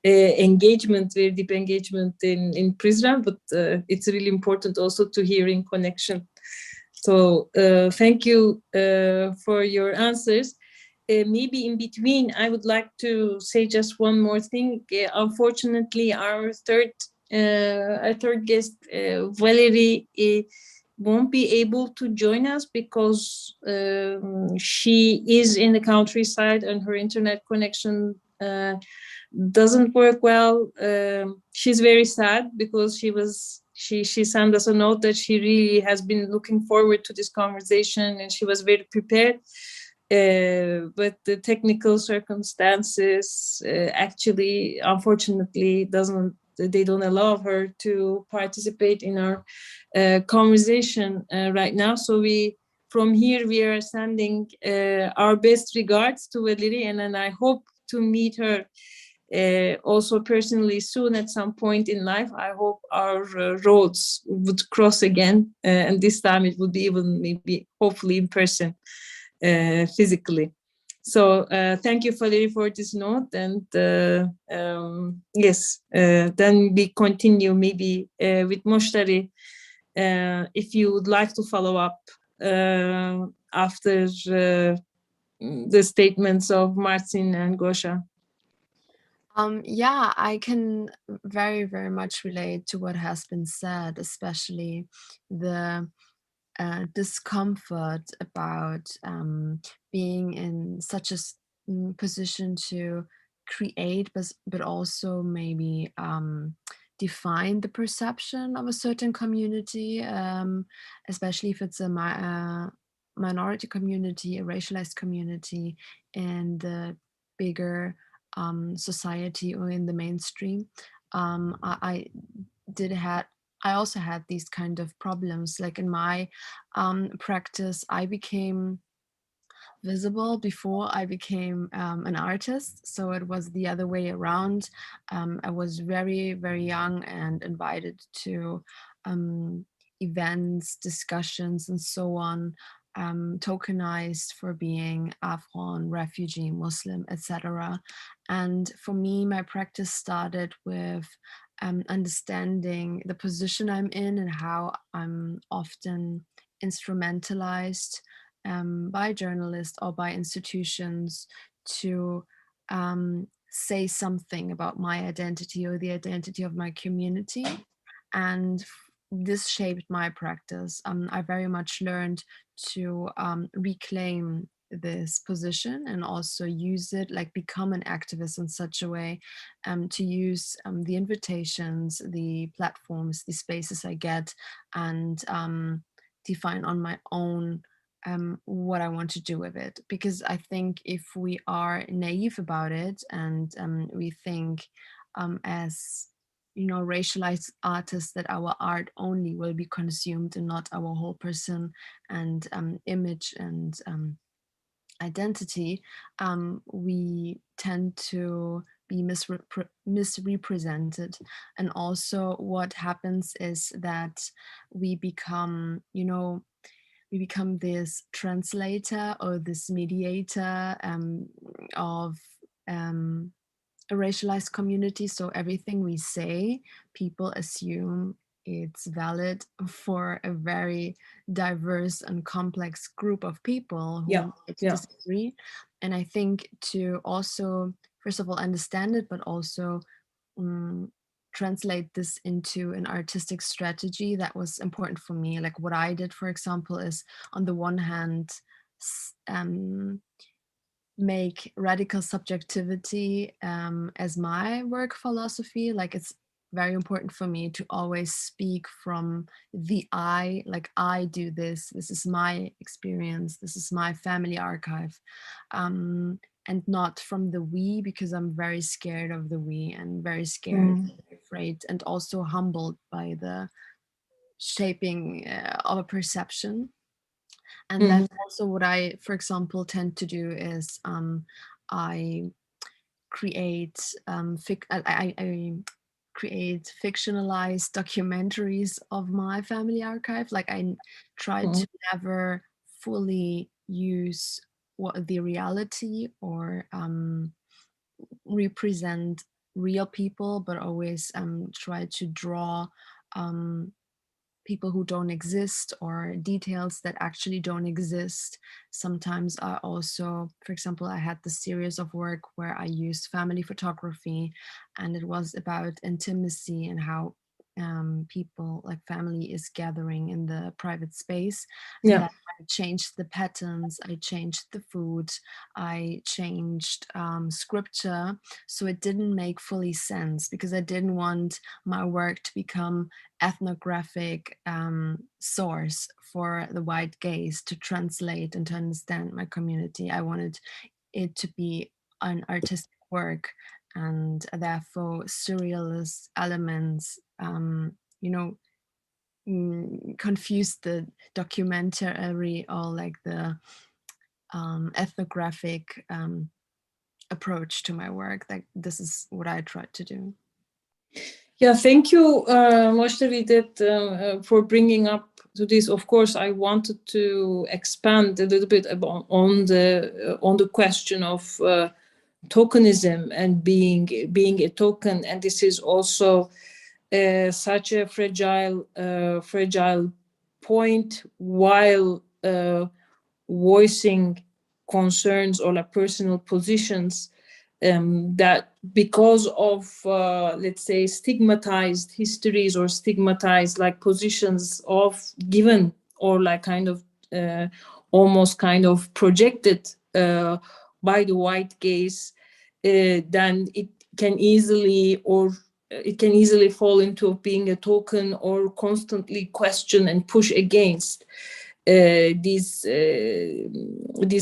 engagement, very deep engagement in Prizren, but it's really important also to hear in connection. So thank you for your answers. Maybe in between, I would like to say just one more thing. Unfortunately, our third guest, Valérie, won't be able to join us because she is in the countryside and her internet connection doesn't work well. She's very sad because she sent us a note that she really has been looking forward to this conversation and she was very prepared. But the technical circumstances actually, unfortunately, they don't allow her to participate in our conversation right now. So from here we are sending our best regards to Valérie, and then I hope to meet her also personally soon at some point in life. I hope our roads would cross again, and this time it would be even maybe hopefully in person, physically. So thank you, Valérie, for this note. And yes, then we continue maybe with Moshtari, if you would like to follow up after the statements of Marcin and Gosha. Yeah, I can very, very much relate to what has been said, especially the discomfort about being in such a position to create, but also maybe define the perception of a certain community, especially if it's a minority community, a racialized community, in the bigger society or in the mainstream. I also had these kind of problems. Like in my practice, I became visible before I became an artist. So it was the other way around. I was very, very young and invited to events, discussions, and so on, tokenized for being Afghan, refugee, Muslim, etc. And for me, my practice started with understanding the position I'm in and how I'm often instrumentalized by journalists or by institutions to say something about my identity or the identity of my community. And this shaped my practice. I very much learned to reclaim this position and also use it, like become an activist in such a way, to use the invitations, the platforms, the spaces I get, and define on my own what I want to do with it. Because I think if we are naive about it and we think as racialized artists that our art only will be consumed and not our whole person and image and identity, we tend to be misrepresented. And also what happens is that we become, this translator or this mediator of a racialized community. So everything we say, people assume it's valid for a very diverse and complex group of people who disagree. And I think to also, first of all, understand it, but also translate this into an artistic strategy, that was important for me. Like what I did, for example, is on the one hand, make radical subjectivity as my work philosophy. Like it's very important for me to always speak from the I, like I do this is my experience, this is my family archive, and not from the we, because I'm very scared of the we and very scared, afraid, and also humbled by the shaping of a perception. And that's also what I, for example, tend to do is I create I create fictionalized documentaries of my family archive. Like I try to never fully use what the reality or represent real people, but always try to draw people who don't exist or details that actually don't exist. Sometimes I also, for example, I had this series of work where I used family photography, and it was about intimacy and how people, like family, is gathering in the private space. And that I changed the patterns, I changed the food, I changed scripture, so it didn't make fully sense, because I didn't want my work to become ethnographic source for the white gaze to translate and to understand my community. I wanted it to be an artistic work, and therefore surrealist elements confuse the documentary or like the ethnographic approach to my work. Like this is what I tried to do. Yeah, thank you, Moshtari, for bringing up to this. Of course, I wanted to expand a little bit about on the question of tokenism and being a token, and this is also such a fragile point while voicing concerns or like personal positions. That because of, let's say, stigmatized histories or stigmatized like positions of given or like kind of almost kind of projected by the white gaze, then it can easily fall into being a token or constantly question and push against this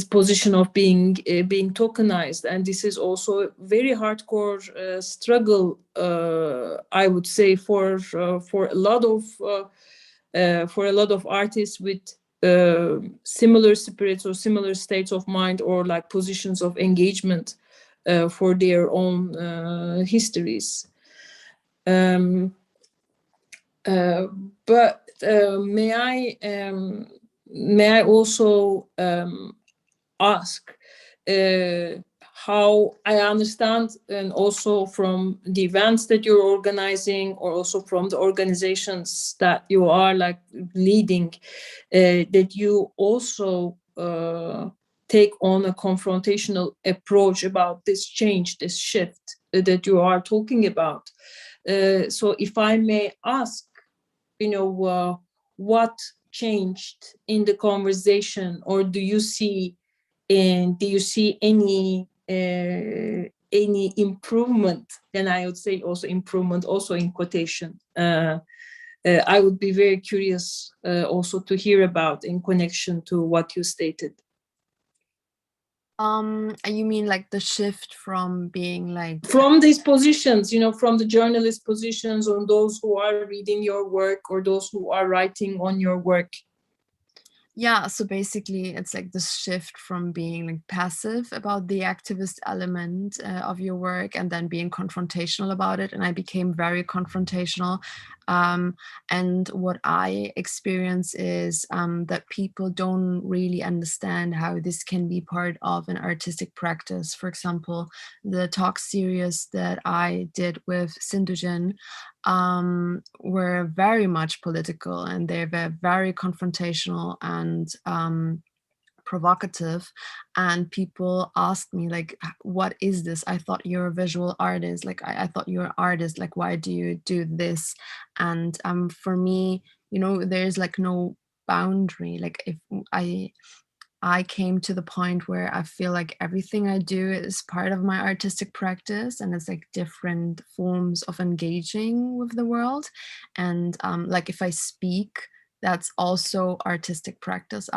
position of being tokenized. And this is also a very hardcore struggle, I would say, for a lot of artists with similar spirits or similar states of mind or like positions of engagement for their own histories. But may I also ask how I understand, and also from the events that you're organizing, or also from the organizations that you are like leading, that you also take on a confrontational approach about this change, this shift that you are talking about. So if I may ask, what changed in the conversation, or do you see any improvement? Then I would say also improvement, also in quotation. I would be very curious also to hear about in connection to what you stated. You mean like the shift from being like from these positions, from the journalist positions, on those who are reading your work or those who are writing on your work? Yeah, so basically it's like this shift from being like passive about the activist element of your work and then being confrontational about it. And I became very confrontational. And what I experience is that people don't really understand how this can be part of an artistic practice. For example, the talk series that I did with Sindujan were very much political, and they were very confrontational and provocative. And people asked me like, what is this? I thought you're a visual artist. Like I thought you're an artist. Like, why do you do this? And for me, there's like no boundary. Like if I came to the point where I feel like everything I do is part of my artistic practice, and it's like different forms of engaging with the world. And like if I speak, that's also artistic practice.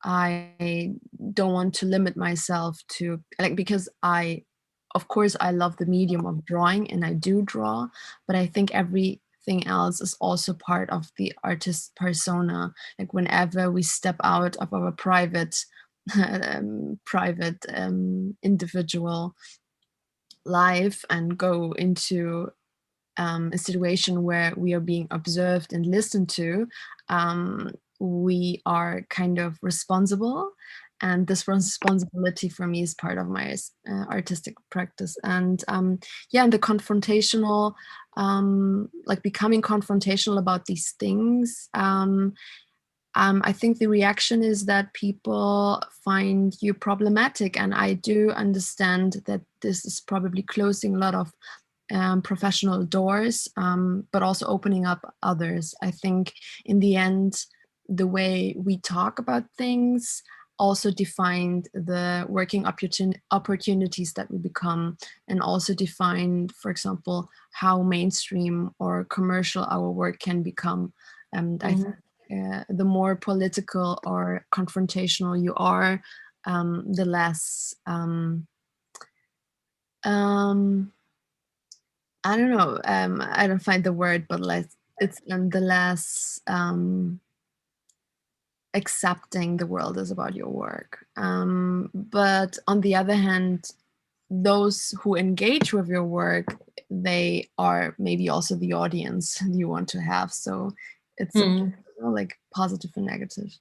I don't want to limit myself to like, because of course I love the medium of drawing and I do draw, but I think everything else is also part of the artist persona. Like whenever we step out of our private individual life and go into a situation where we are being observed and listened to, we are kind of responsible. And this responsibility for me is part of my artistic practice. And and the confrontational, like becoming confrontational about these things, I think the reaction is that people find you problematic. And I do understand that this is probably closing a lot of professional doors, but also opening up others. I think in the end, the way we talk about things also defined the working opportunities that we become, and also defined, for example, how mainstream or commercial our work can become. And I think the more political or confrontational you are, the less I don't know, I don't find the word, but it's the less accepting the world is about your work. But on the other hand, those who engage with your work, they are maybe also the audience you want to have. So it's like positive and negative.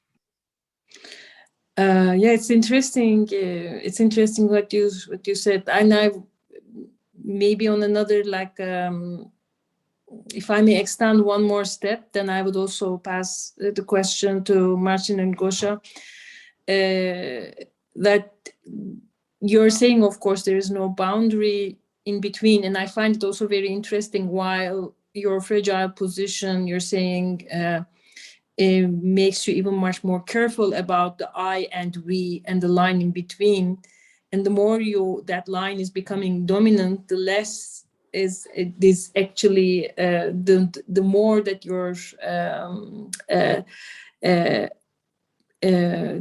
Yeah, it's interesting. It's interesting what you said, and I maybe on another like. If I may extend one more step, then I would also pass the question to Marcin and Gosha. That you're saying, of course, there is no boundary in between. And I find it also very interesting, while your fragile position, you're saying, it makes you even much more careful about the I and we and the line in between. And the more that line is becoming dominant, the less is actually the more that your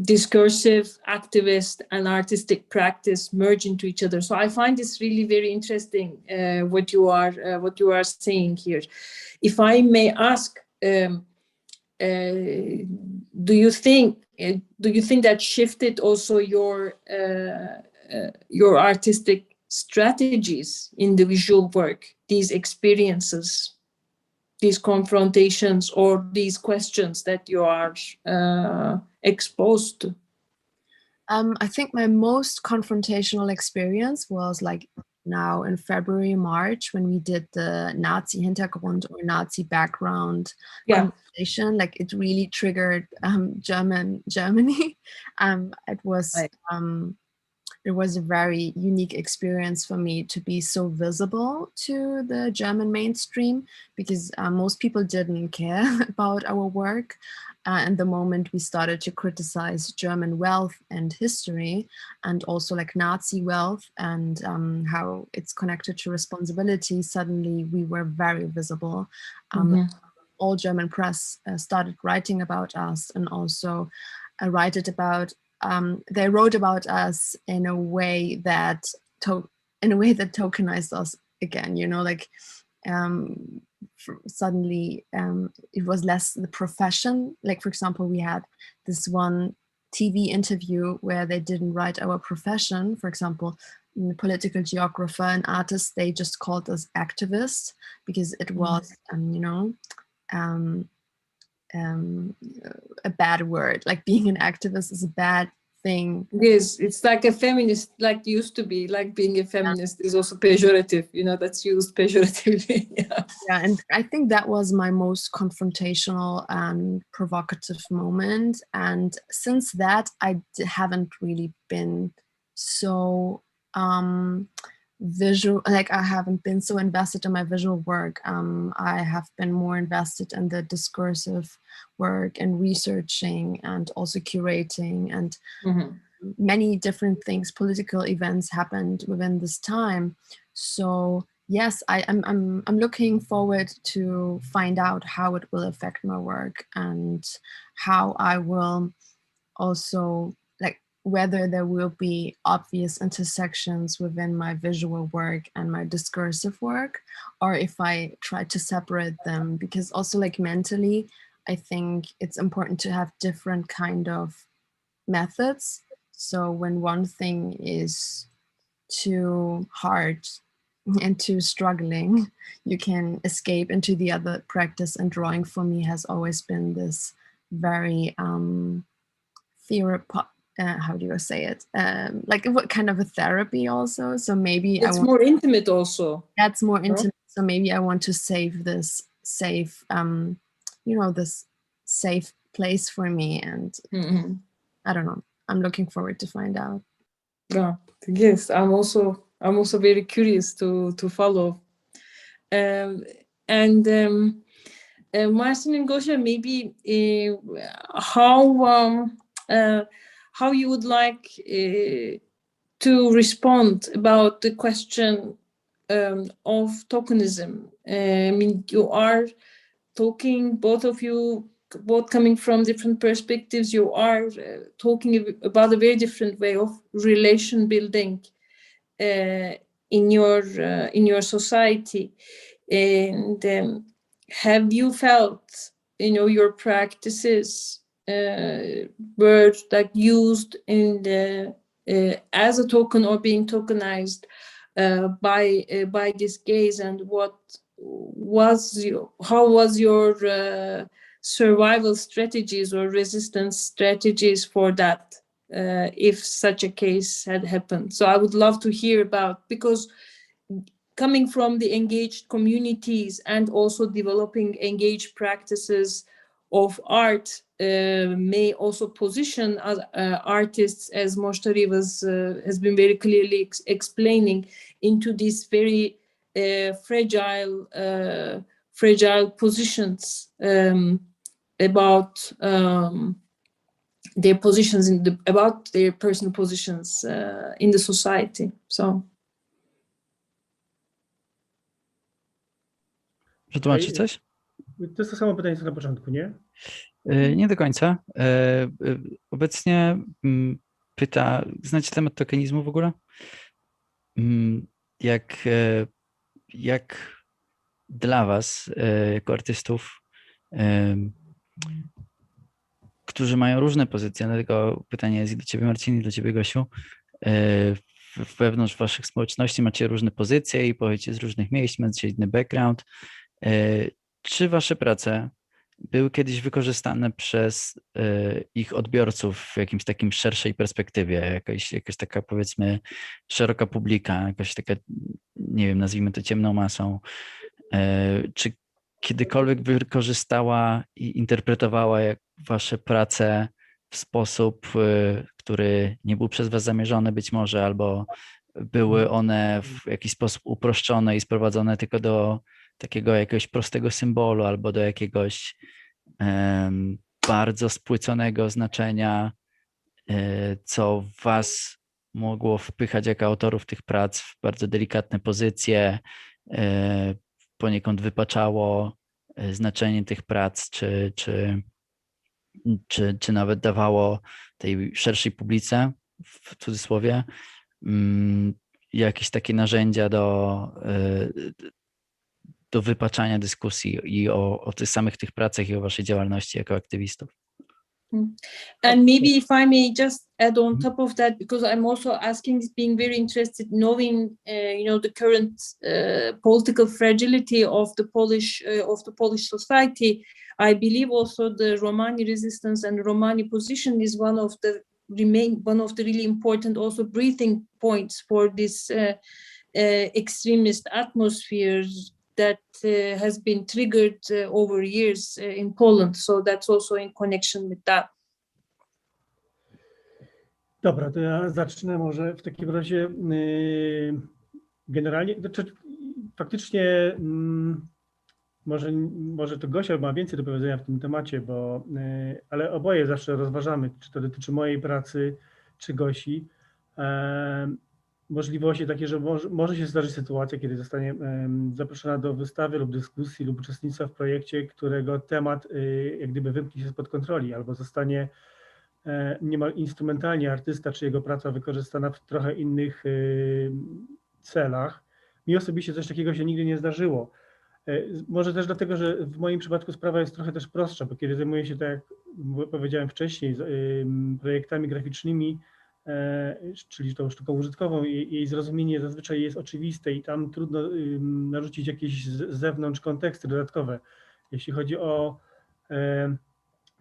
discursive, activist, and artistic practice merge into each other. So I find this really very interesting, what you are saying here. If I may ask, do you think that shifted also your artistic strategies in the visual work, these experiences, these confrontations, or these questions that you are exposed to? I think my most confrontational experience was like now in February, March, when we did the Nazi Hintergrund or Nazi background conversation. Like it really triggered Germany. It was it was a very unique experience for me to be so visible to the German mainstream, because most people didn't care about our work. And the moment we started to criticize German wealth and history, and also like Nazi wealth and how it's connected to responsibility, suddenly we were very visible. All German press started writing about us, and also they wrote about us in a way that tokenized us again. You know, like suddenly it was less the profession. Like, for example, we had this one TV interview where they didn't write our profession. For example, political geographer and artists, they just called us activists, because it was a bad word. Like, being an activist is a bad thing. Yes, it's like a feminist, like used to be, like being a feminist is also pejorative, you know, that's used pejoratively. Yeah, and I think that was my most confrontational and provocative moment. And since that, I haven't really been so visual, like I haven't been so invested in my visual work. I have been more invested in the discursive work and researching and also curating, and many different things, political events happened within this time. So yes, I'm looking forward to find out how it will affect my work, and how I will also, like, whether there will be obvious intersections within my visual work and my discursive work, or if I try to separate them. Because also, like, mentally, I think it's important to have different kind of methods. So when one thing is too hard and too struggling, you can escape into the other practice. And drawing for me has always been this very how do you say it? Like, what kind of a therapy also. So maybe it's more intimate also. That's more intimate. So maybe I want to save this safe, this safe place for me. And I don't know. I'm looking forward to find out. Yeah, yes, I'm also very curious to follow. Marcin and Gosia, maybe how you would like to respond about the question of tokenism. I mean, you are talking, both of you, both coming from different perspectives, you are talking about a very different way of relation building in your society. And have you felt, your practices were like used in the as a token or being tokenized by this gaze, and how was your survival strategies or resistance strategies for that, if such a case had happened? So I would love to hear about, because coming from the engaged communities and also developing engaged practices of art may also position artists, as Moshtari has been very clearly explaining, into these very fragile positions about their positions about their personal positions in the society. So. Przetłumaczyć coś? To jest to samo pytanie, co na początku, nie? Nie do końca. Obecnie pyta, znacie temat tokenizmu w ogóle? Jak dla was, jako artystów, którzy mają różne pozycje, dlatego pytanie jest i do ciebie, Marcin, i do ciebie, Gosiu, wewnątrz waszych społeczności macie różne pozycje i pochodzicie z różnych miejsc, macie inny background. Czy wasze prace były kiedyś wykorzystane przez ich odbiorców w jakimś takim szerszej perspektywie, jakaś taka, powiedzmy, szeroka publika, jakaś taka, nie wiem, nazwijmy to ciemną masą, czy kiedykolwiek wykorzystała i interpretowała wasze prace w sposób, który nie był przez was zamierzony być może, albo były one w jakiś sposób uproszczone i sprowadzone tylko do takiego jakiegoś prostego symbolu albo do jakiegoś bardzo spłyconego znaczenia, co was mogło wpychać jako autorów tych prac w bardzo delikatne pozycje, poniekąd wypaczało znaczenie tych prac, czy nawet dawało tej szerszej publice, w cudzysłowie, jakieś takie narzędzia do wypaczania dyskusji i o tych samych tych pracach i o waszej działalności jako aktywistów. And maybe if I may just add on top of that, because I'm also asking, being very interested, knowing the current political fragility of the Polish society. I believe also the Romani resistance and Romani position is one of the really important also breathing points for this extremist atmosphere that has been triggered over years in Poland. So that's also in connection with that. Dobra, to ja zacznę może w takim razie generalnie, faktycznie może to Gosia ma więcej do powiedzenia w tym temacie, ale oboje zawsze rozważamy, czy to dotyczy mojej pracy, czy Gosi. Możliwości takie, że może się zdarzyć sytuacja, kiedy zostanie zaproszona do wystawy lub dyskusji lub uczestnictwa w projekcie, którego temat jak gdyby wymknie się spod kontroli albo zostanie niemal instrumentalnie artysta czy jego praca wykorzystana w trochę innych celach. Mi osobiście coś takiego się nigdy nie zdarzyło. Może też dlatego, że w moim przypadku sprawa jest trochę też prostsza, bo kiedy zajmuję się, tak jak powiedziałem wcześniej, projektami graficznymi, czyli tą sztuką użytkową, jej zrozumienie zazwyczaj jest oczywiste i tam trudno narzucić jakieś z zewnątrz konteksty dodatkowe. Jeśli chodzi o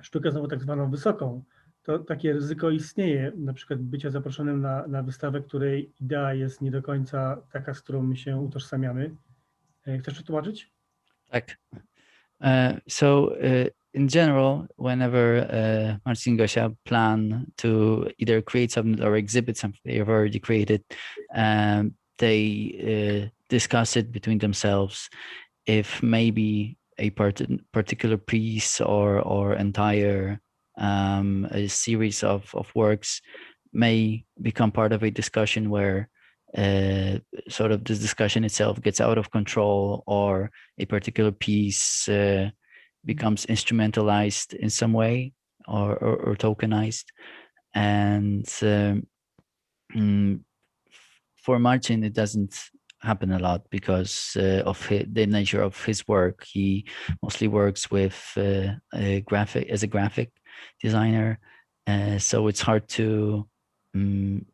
sztukę znowu tak zwaną wysoką, to takie ryzyko istnieje, na przykład bycia zaproszonym na wystawę, której idea jest nie do końca taka, z którą my się utożsamiamy. Chcesz przetłumaczyć? Tak. In general, whenever Marcin, Gosia plan to either create something or exhibit something they have already created, they discuss it between themselves. If maybe a particular piece or entire a series of works may become part of a discussion where sort of this discussion itself gets out of control, or a particular piece becomes instrumentalized in some way or tokenized. And for Marcin, it doesn't happen a lot because of the nature of his work. He mostly works with as a graphic designer, so it's hard to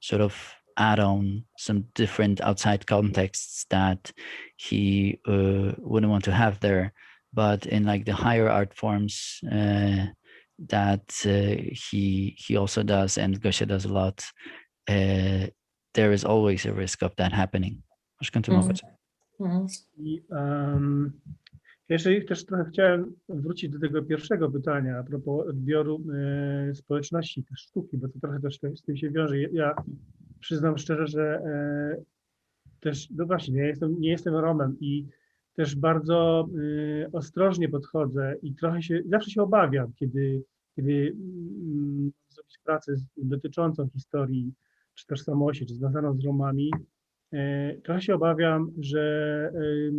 sort of add on some different outside contexts that he wouldn't want to have there. But in like the higher art forms that he also does, and Gosia does a lot, there is always a risk of that happening. Możesz kontynuować. Jeszcze też trochę chciałem wrócić do tego pierwszego pytania a propos odbioru społeczności też sztuki, bo to trochę też z tym się wiąże. Ja przyznam szczerze, że też, no właśnie, nie jestem Romem i też bardzo ostrożnie podchodzę i zawsze się obawiam, kiedy zrobić pracę dotyczącą historii, czy tożsamości, czy związaną z Romami. Trochę się obawiam, że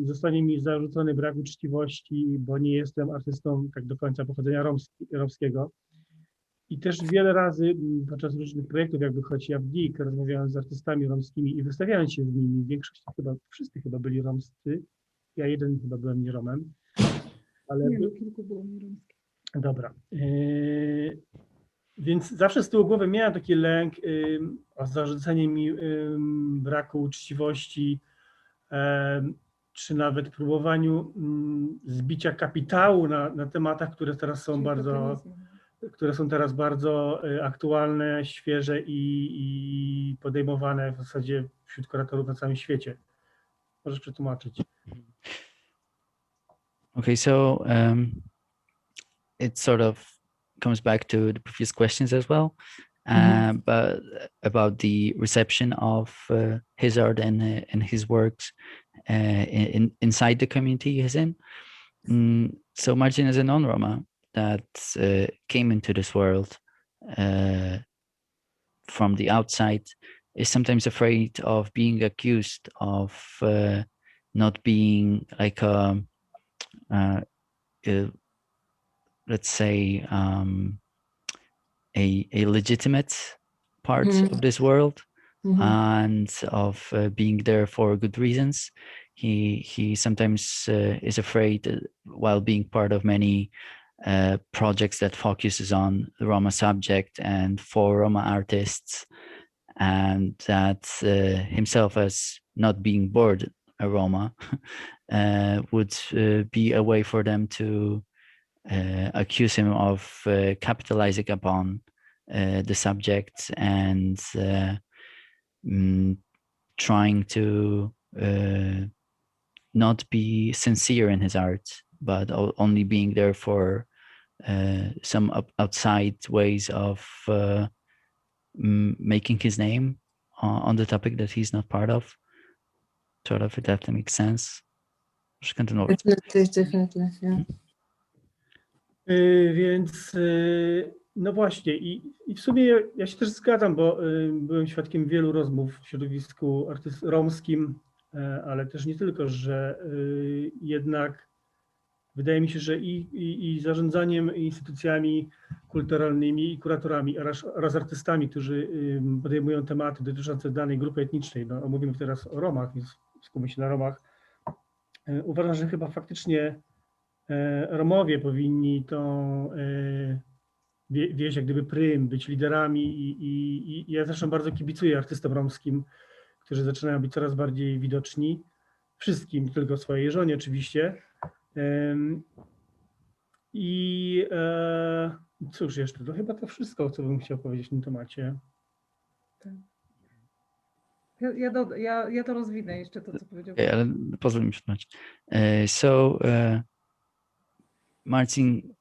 zostanie mi zarzucony brak uczciwości, bo nie jestem artystą tak do końca pochodzenia romskiego. I też wiele razy podczas różnych projektów, jakby choć ja w DIK, rozmawiałem z artystami romskimi i wystawiając się z nimi, w większości wszyscy chyba byli romscy, ja jeden chyba byłem nie Romem. Ale kilku było nieromskich. Dobra. Więc zawsze z tyłu głowy miałem taki lęk o zarzucenie mi braku uczciwości, czy nawet próbowaniu zbicia kapitału na tematach, które teraz są bardzo aktualne, świeże i podejmowane w zasadzie wśród kuratorów na całym świecie. Możesz przetłumaczyć. Okay, so it's sort of comes back to the previous questions as well, but about the reception of his art and his works inside the community he's in. So Marcin is a non-Roma that came into this world from the outside, is sometimes afraid of being accused of not being like let's say a legitimate part of this world, and of being there for good reasons. He sometimes is afraid, while being part of many projects that focuses on the Roma subject and for Roma artists, and that himself, as not being born a Roma, would be a way for them to accuse him of capitalizing upon the subject and trying to not be sincere in his art, but only being there for some outside ways of making his name on the topic that he's not part of. Sort of, if that makes sense. Just continue. Definitely, yeah. Więc no właśnie i w sumie ja się też zgadzam, bo byłem świadkiem wielu rozmów w środowisku romskim, ale też nie tylko, że jednak wydaje mi się, że i zarządzaniem instytucjami kulturalnymi i kuratorami oraz artystami, którzy podejmują tematy dotyczące danej grupy etnicznej, no mówimy teraz o Romach, więc skupmy się na Romach, uważam, że chyba faktycznie Romowie powinni tą wieść jak gdyby prym, być liderami i ja zresztą bardzo kibicuję artystom romskim, którzy zaczynają być coraz bardziej widoczni, wszystkim, nie tylko swojej żonie oczywiście. I cóż jeszcze, to chyba to wszystko, co bym chciał powiedzieć w tym temacie. Ja to rozwinę jeszcze to, co powiedział. Ale pozwól mi przeczytać. So Marcin,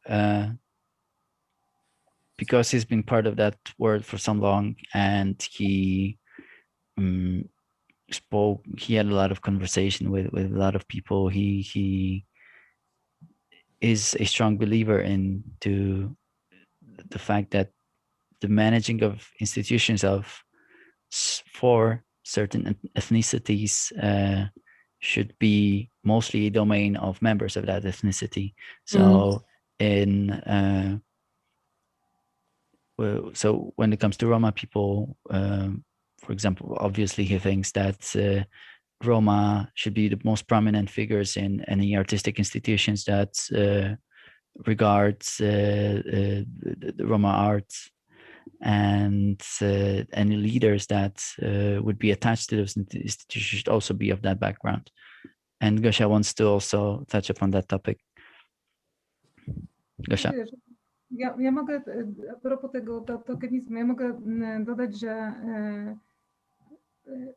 because he's been part of that world for so long, and he spoke, he had a lot of conversation with a lot of people. He is a strong believer into the fact that the managing of institutions for certain ethnicities should be mostly a domain of members of that ethnicity. So so when it comes to Roma people, for example, obviously he thinks that Roma should be the most prominent figures in any artistic institutions that regards the Roma arts, and any leaders that would be attached to those institutions should also be of that background. And Gosia wants to also touch upon that topic. Gosia. Ja mogę, a propos tego tokenizmu, ja mogę dodać, że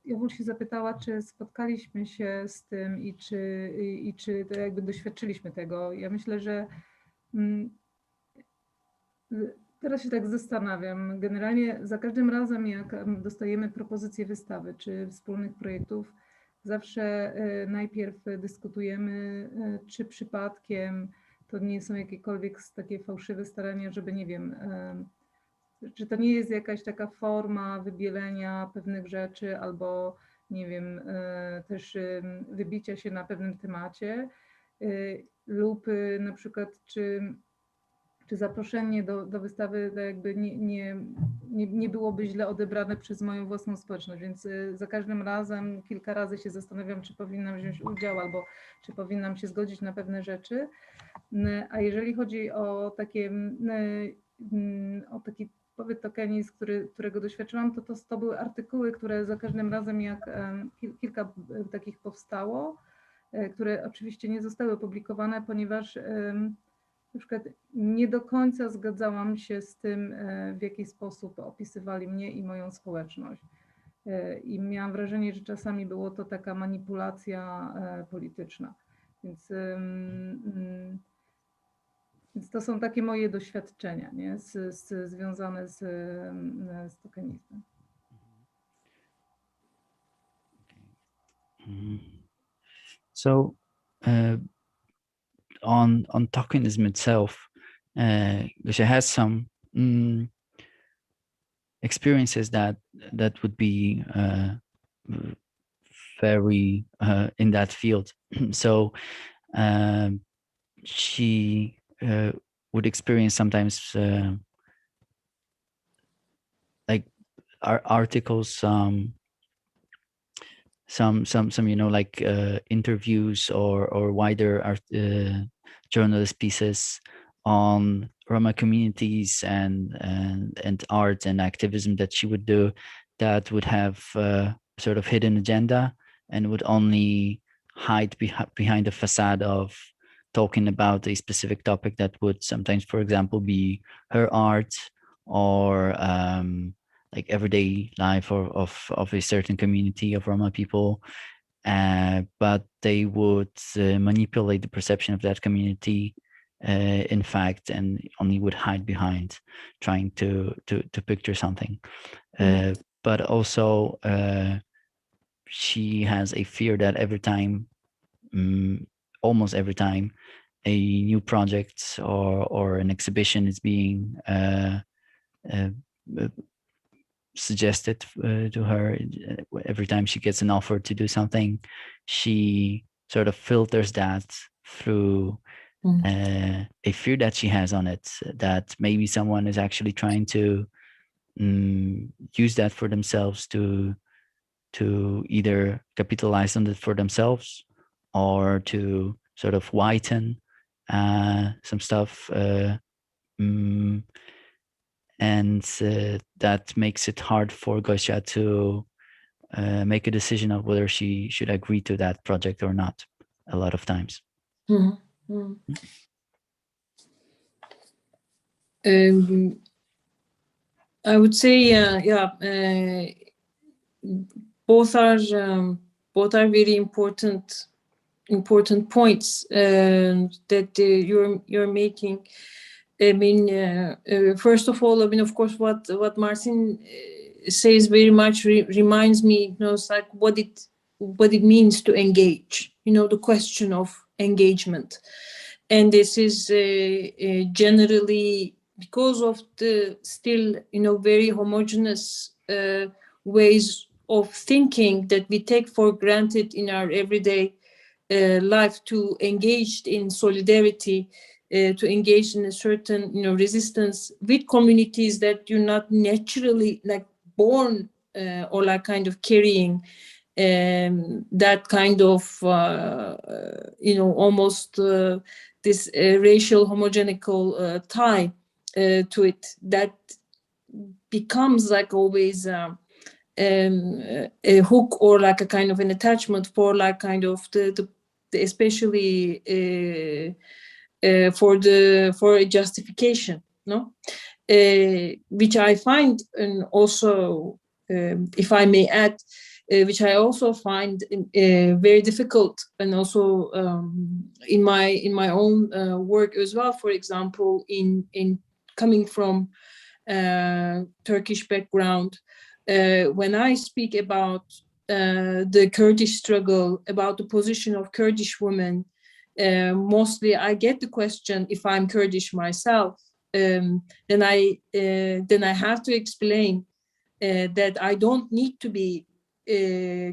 Övül się zapytała, czy spotkaliśmy się z tym i czy to jakby doświadczyliśmy tego. Ja myślę, że teraz się tak zastanawiam. Generalnie za każdym razem, jak dostajemy propozycje wystawy czy wspólnych projektów, zawsze najpierw dyskutujemy, czy przypadkiem to nie są jakiekolwiek takie fałszywe starania, żeby, nie wiem, czy to nie jest jakaś taka forma wybielenia pewnych rzeczy albo, nie wiem, też wybicia się na pewnym temacie lub na przykład czy zaproszenie do wystawy to jakby nie byłoby źle odebrane przez moją własną społeczność, więc za każdym razem kilka razy się zastanawiam, czy powinnam wziąć udział albo czy powinnam się zgodzić na pewne rzeczy. A jeżeli chodzi o taki powiedzmy tokenizm, którego doświadczyłam, to były artykuły, które za każdym razem, jak kilka takich powstało, które oczywiście nie zostały opublikowane, ponieważ na przykład nie do końca zgadzałam się z tym, w jaki sposób opisywali mnie i moją społeczność. I miałam wrażenie, że czasami było to taka manipulacja polityczna. Więc Więc to są takie moje doświadczenia, nie? Związane z tokenizmem. So on tokenism itself, Gosia has some experiences that would be very in that field. So she would experience sometimes like articles, some you know, like interviews or wider journalist pieces on Roma communities and art and activism that she would do, that would have sort of hidden agenda and would only hide behind the facade of talking about a specific topic that would sometimes, for example, be her art or like everyday life of a certain community of Roma people, but they would manipulate the perception of that community, in fact, and only would hide behind trying to picture something. But also she has a fear that every time, almost every time, a new project or an exhibition is being suggested to her, every time she gets an offer to do something, she sort of filters that through a fear that she has on it, that maybe someone is actually trying to use that for themselves, to either capitalize on it for themselves or to sort of whiten some stuff, and that makes it hard for Gosia to make a decision of whether she should agree to that project or not, a lot of times. I would say, both are very important points that you're making. I mean, first of all, I mean, of course, what Marcin says very much reminds me, you know, it's like what it means to engage. You know, the question of engagement, and this is generally because of the still, you know, very homogeneous ways of thinking that we take for granted in our everyday life, to engage in solidarity, to engage in a certain, you know, resistance with communities that you're not naturally like born or like kind of carrying that kind of, you know, almost this racial homogenical tie to it, that becomes like always a hook or like a kind of an attachment for like kind of the especially for a justification, no, which I find, and also if I may add, which I also find very difficult, and also in my own work as well. For example, in coming from Turkish background, when I speak about the Kurdish struggle, about the position of Kurdish women, mostly I get the question, if I'm Kurdish myself, then I have to explain that I don't need to be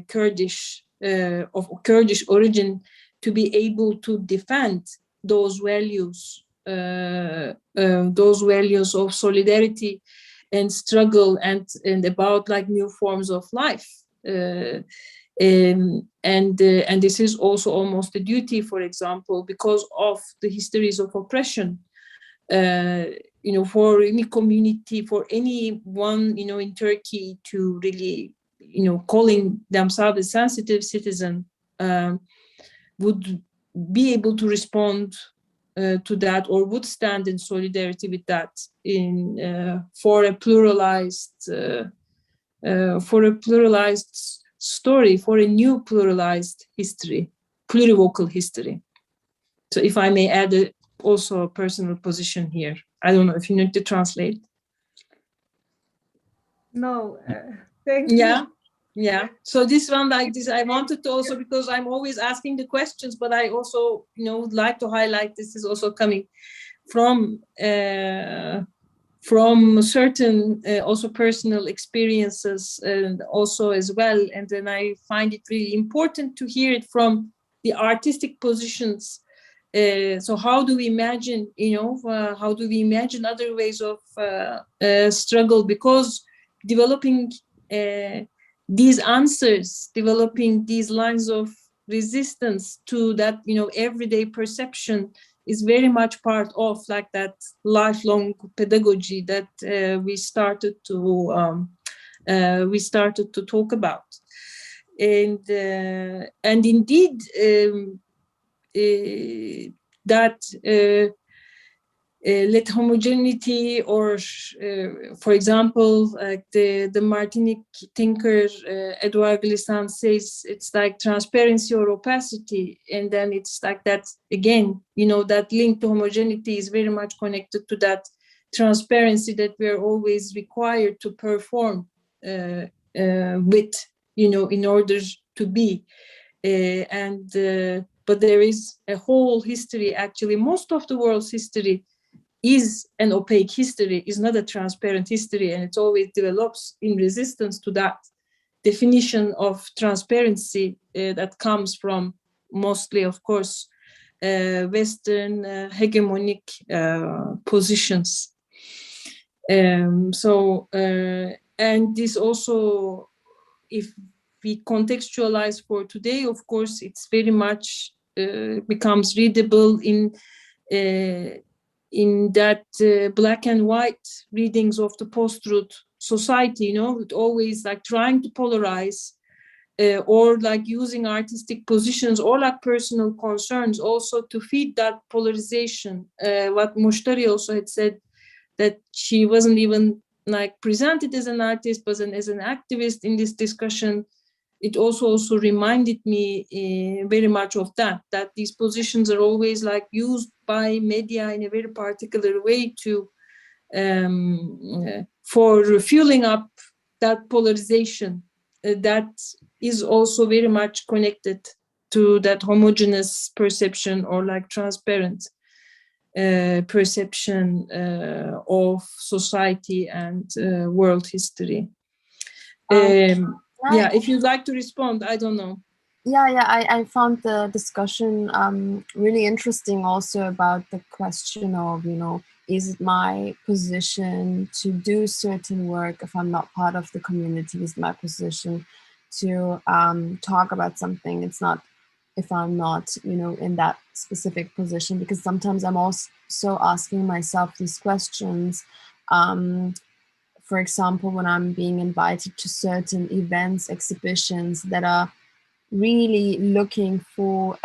Kurdish, of Kurdish origin, to be able to defend those values of solidarity and struggle, and about like new forms of life. And this is also almost a duty, for example, because of the histories of oppression, you know, for any community, for anyone, you know, in Turkey to really, you know, calling themselves a sensitive citizen, would be able to respond to that, or would stand in solidarity with that, in for a pluralized story, for a new pluralized history, plurivocal history. So if I may add also a personal position here. I don't know if you need to translate. No, thank you. Yeah. Yeah, so this one like this, I wanted to also, because I'm always asking the questions, but I also, would like to highlight this is also coming from certain also personal experiences and also as well. And then I find it really important to hear it from the artistic positions. So how do we imagine, how do we imagine other ways of struggle? Because developing these answers, developing these lines of resistance to that, everyday perception is very much part of like that lifelong pedagogy that we started to talk about, and indeed that. Let homogeneity, or for example, like the Martinic thinker Edouard Glissant says, it's like transparency or opacity, and then it's like that again. That link to homogeneity is very much connected to that transparency that we are always required to perform with, in order to be, but there is a whole history. Actually, most of the world's history is an opaque history, is not a transparent history, and it always develops in resistance to that definition of transparency that comes from mostly, of course, Western hegemonic positions. And this also, if we contextualize for today, of course, it's very much becomes readable in that black and white readings of the post-truth society, with always like trying to polarize or like using artistic positions or like personal concerns also to feed that polarization. What Moshtari also had said, that she wasn't even like presented as an artist, but as an activist in this discussion. It also reminded me very much of that these positions are always like used by media in a very particular way to for fueling up that polarization that is also very much connected to that homogeneous perception or like transparent perception of society and world history. Yeah, if you'd like to respond, I don't know. Yeah, I found the discussion really interesting also about the question of, is it my position to do certain work if I'm not part of the community? Is my position to talk about something? It's not if I'm not, in that specific position, because sometimes I'm also asking myself these questions. For example, when I'm being invited to certain events, exhibitions that are really looking for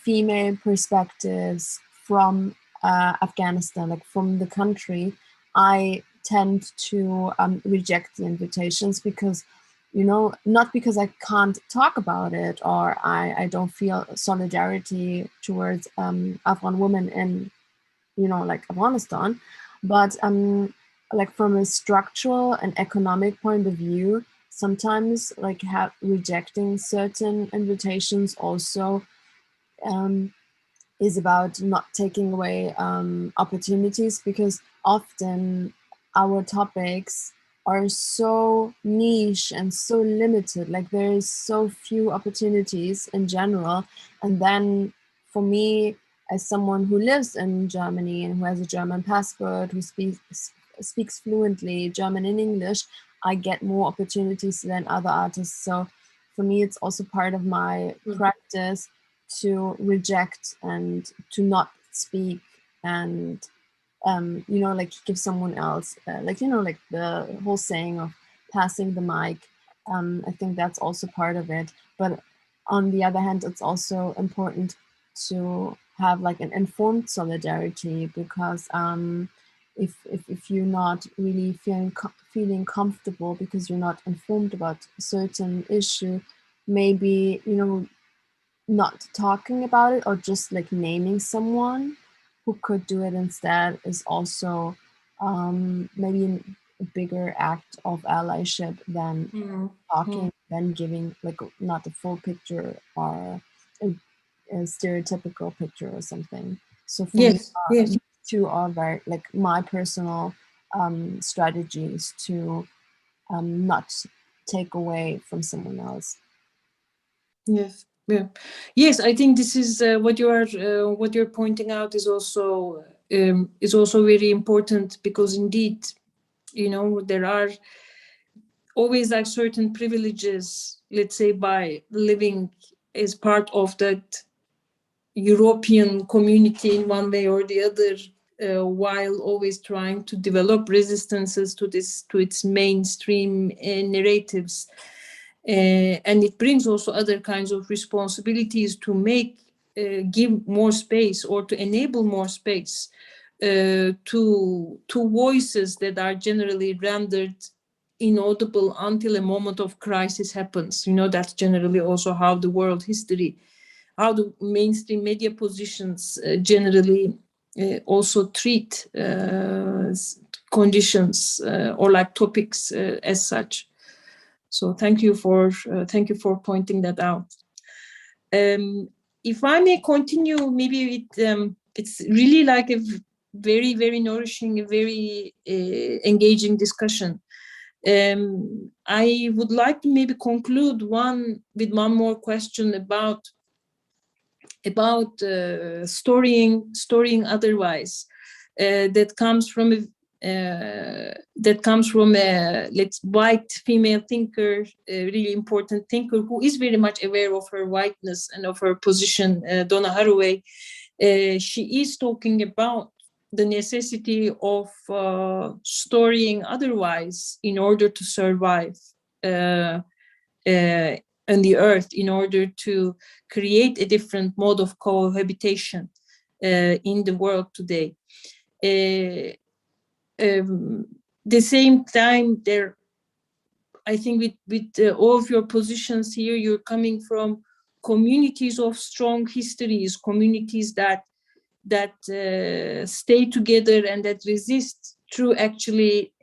female perspectives from Afghanistan, like from the country, I tend to reject the invitations because, not because I can't talk about it or I don't feel solidarity towards Afghan women in, like Afghanistan, but like from a structural and economic point of view, sometimes like rejecting certain invitations also is about not taking away opportunities, because often our topics are so niche and so limited, like there is so few opportunities in general. And then for me, as someone who lives in Germany and who has a German passport, who speaks fluently German and English, I get more opportunities than other artists. So for me, it's also part of my practice to reject and to not speak and, like give someone else, like the whole saying of passing the mic. I think that's also part of it. But on the other hand, it's also important to have like an informed solidarity, because if you're not really feeling comfortable because you're not informed about a certain issue, maybe not talking about it or just like naming someone who could do it instead is also maybe a bigger act of allyship than talking, than giving like not the full picture or a stereotypical picture or something. So for me, these two are very like my personal strategies to not take away from someone else. Yes, yeah, yes. I think this is what you're pointing out is also very important, because indeed, you know, there are always like certain privileges, let's say, by living as part of that European community in one way or the other, while always trying to develop resistances to its mainstream narratives. And it brings also other kinds of responsibilities to give more space, or to enable more space to voices that are generally rendered inaudible until a moment of crisis happens. You know, that's generally also how the world history, how the mainstream media positions generally also treat conditions or like topics as such. So thank you for pointing that out. If I may continue, maybe it's really like a very, very nourishing, a very engaging discussion. I would like to maybe conclude with one more question about storying otherwise, that comes from a white female thinker, a really important thinker who is very much aware of her whiteness and of her position, Donna Haraway. She is talking about the necessity of storying otherwise in order to survive on the earth, in order to create a different mode of cohabitation in the world today. The same time, I think with all of your positions here, you're coming from communities of strong histories, communities that stay together and that resist through actually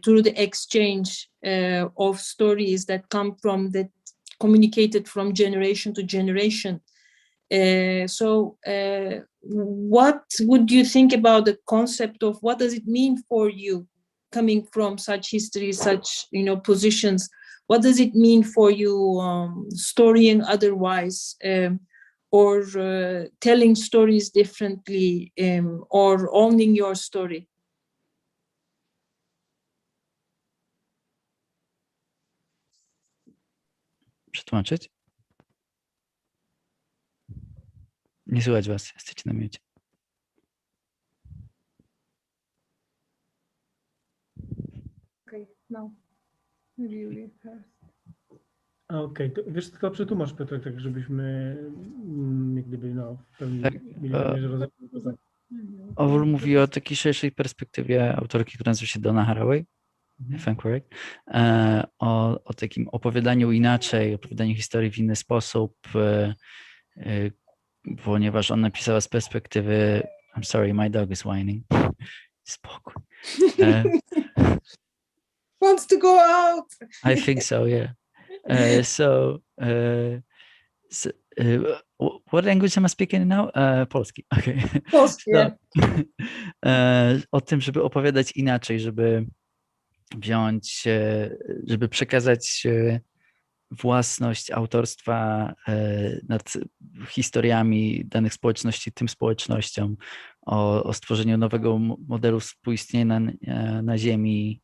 through the exchange of stories that come from that communicated from generation to generation. So what would you think about the concept of what does it mean for you coming from such histories, such, you know, positions? What does it mean for you storying otherwise, or telling stories differently, or owning your story? Przetłumaczyć? Nie słychać was, jesteście na miucie. Okay, no. Maybe you first. Okej, to wiesz, to przetłumacz, Piotr, tak żebyśmy jak gdyby w pełni mieli rozeznać. Övül mówi o takiej szerszej perspektywie autorki, która nazywa się Donna Haraway, if I'm correct, o takim opowiadaniu inaczej, opowiadaniu historii w inny sposób, ponieważ on napisała z perspektywy, I'm sorry, my dog is whining. Spokój. Wants to go out. I think so, yeah. What language am I speaking now? Polski. Okay. Polski, yeah. O tym, żeby opowiadać inaczej, żeby wziąć, żeby przekazać własność autorstwa nad historiami danych społeczności tym społecznościom, o stworzeniu nowego modelu współistnienia na Ziemi,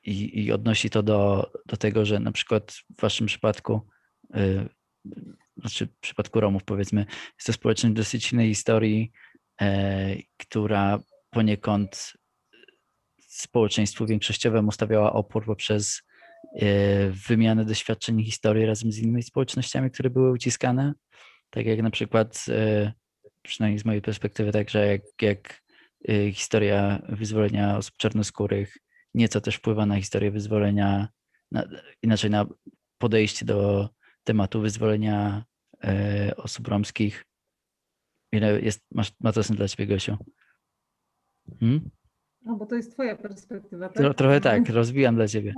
i odnosi to do tego, że na przykład w waszym przypadku, znaczy w przypadku Romów, powiedzmy, jest to społeczność dosyć innej historii, która poniekąd społeczeństwu większościowemu stawiała opór poprzez wymianę doświadczeń i historii razem z innymi społecznościami, które były uciskane. Tak jak na przykład, przynajmniej z mojej perspektywy, także jak historia wyzwolenia osób czarnoskórych nieco też wpływa na historię wyzwolenia, inaczej na podejście do tematu wyzwolenia osób romskich ile ma to sens dla ciebie, Gosiu? No bo to jest twoja perspektywa, tak? Trochę tak, rozwijam dla ciebie.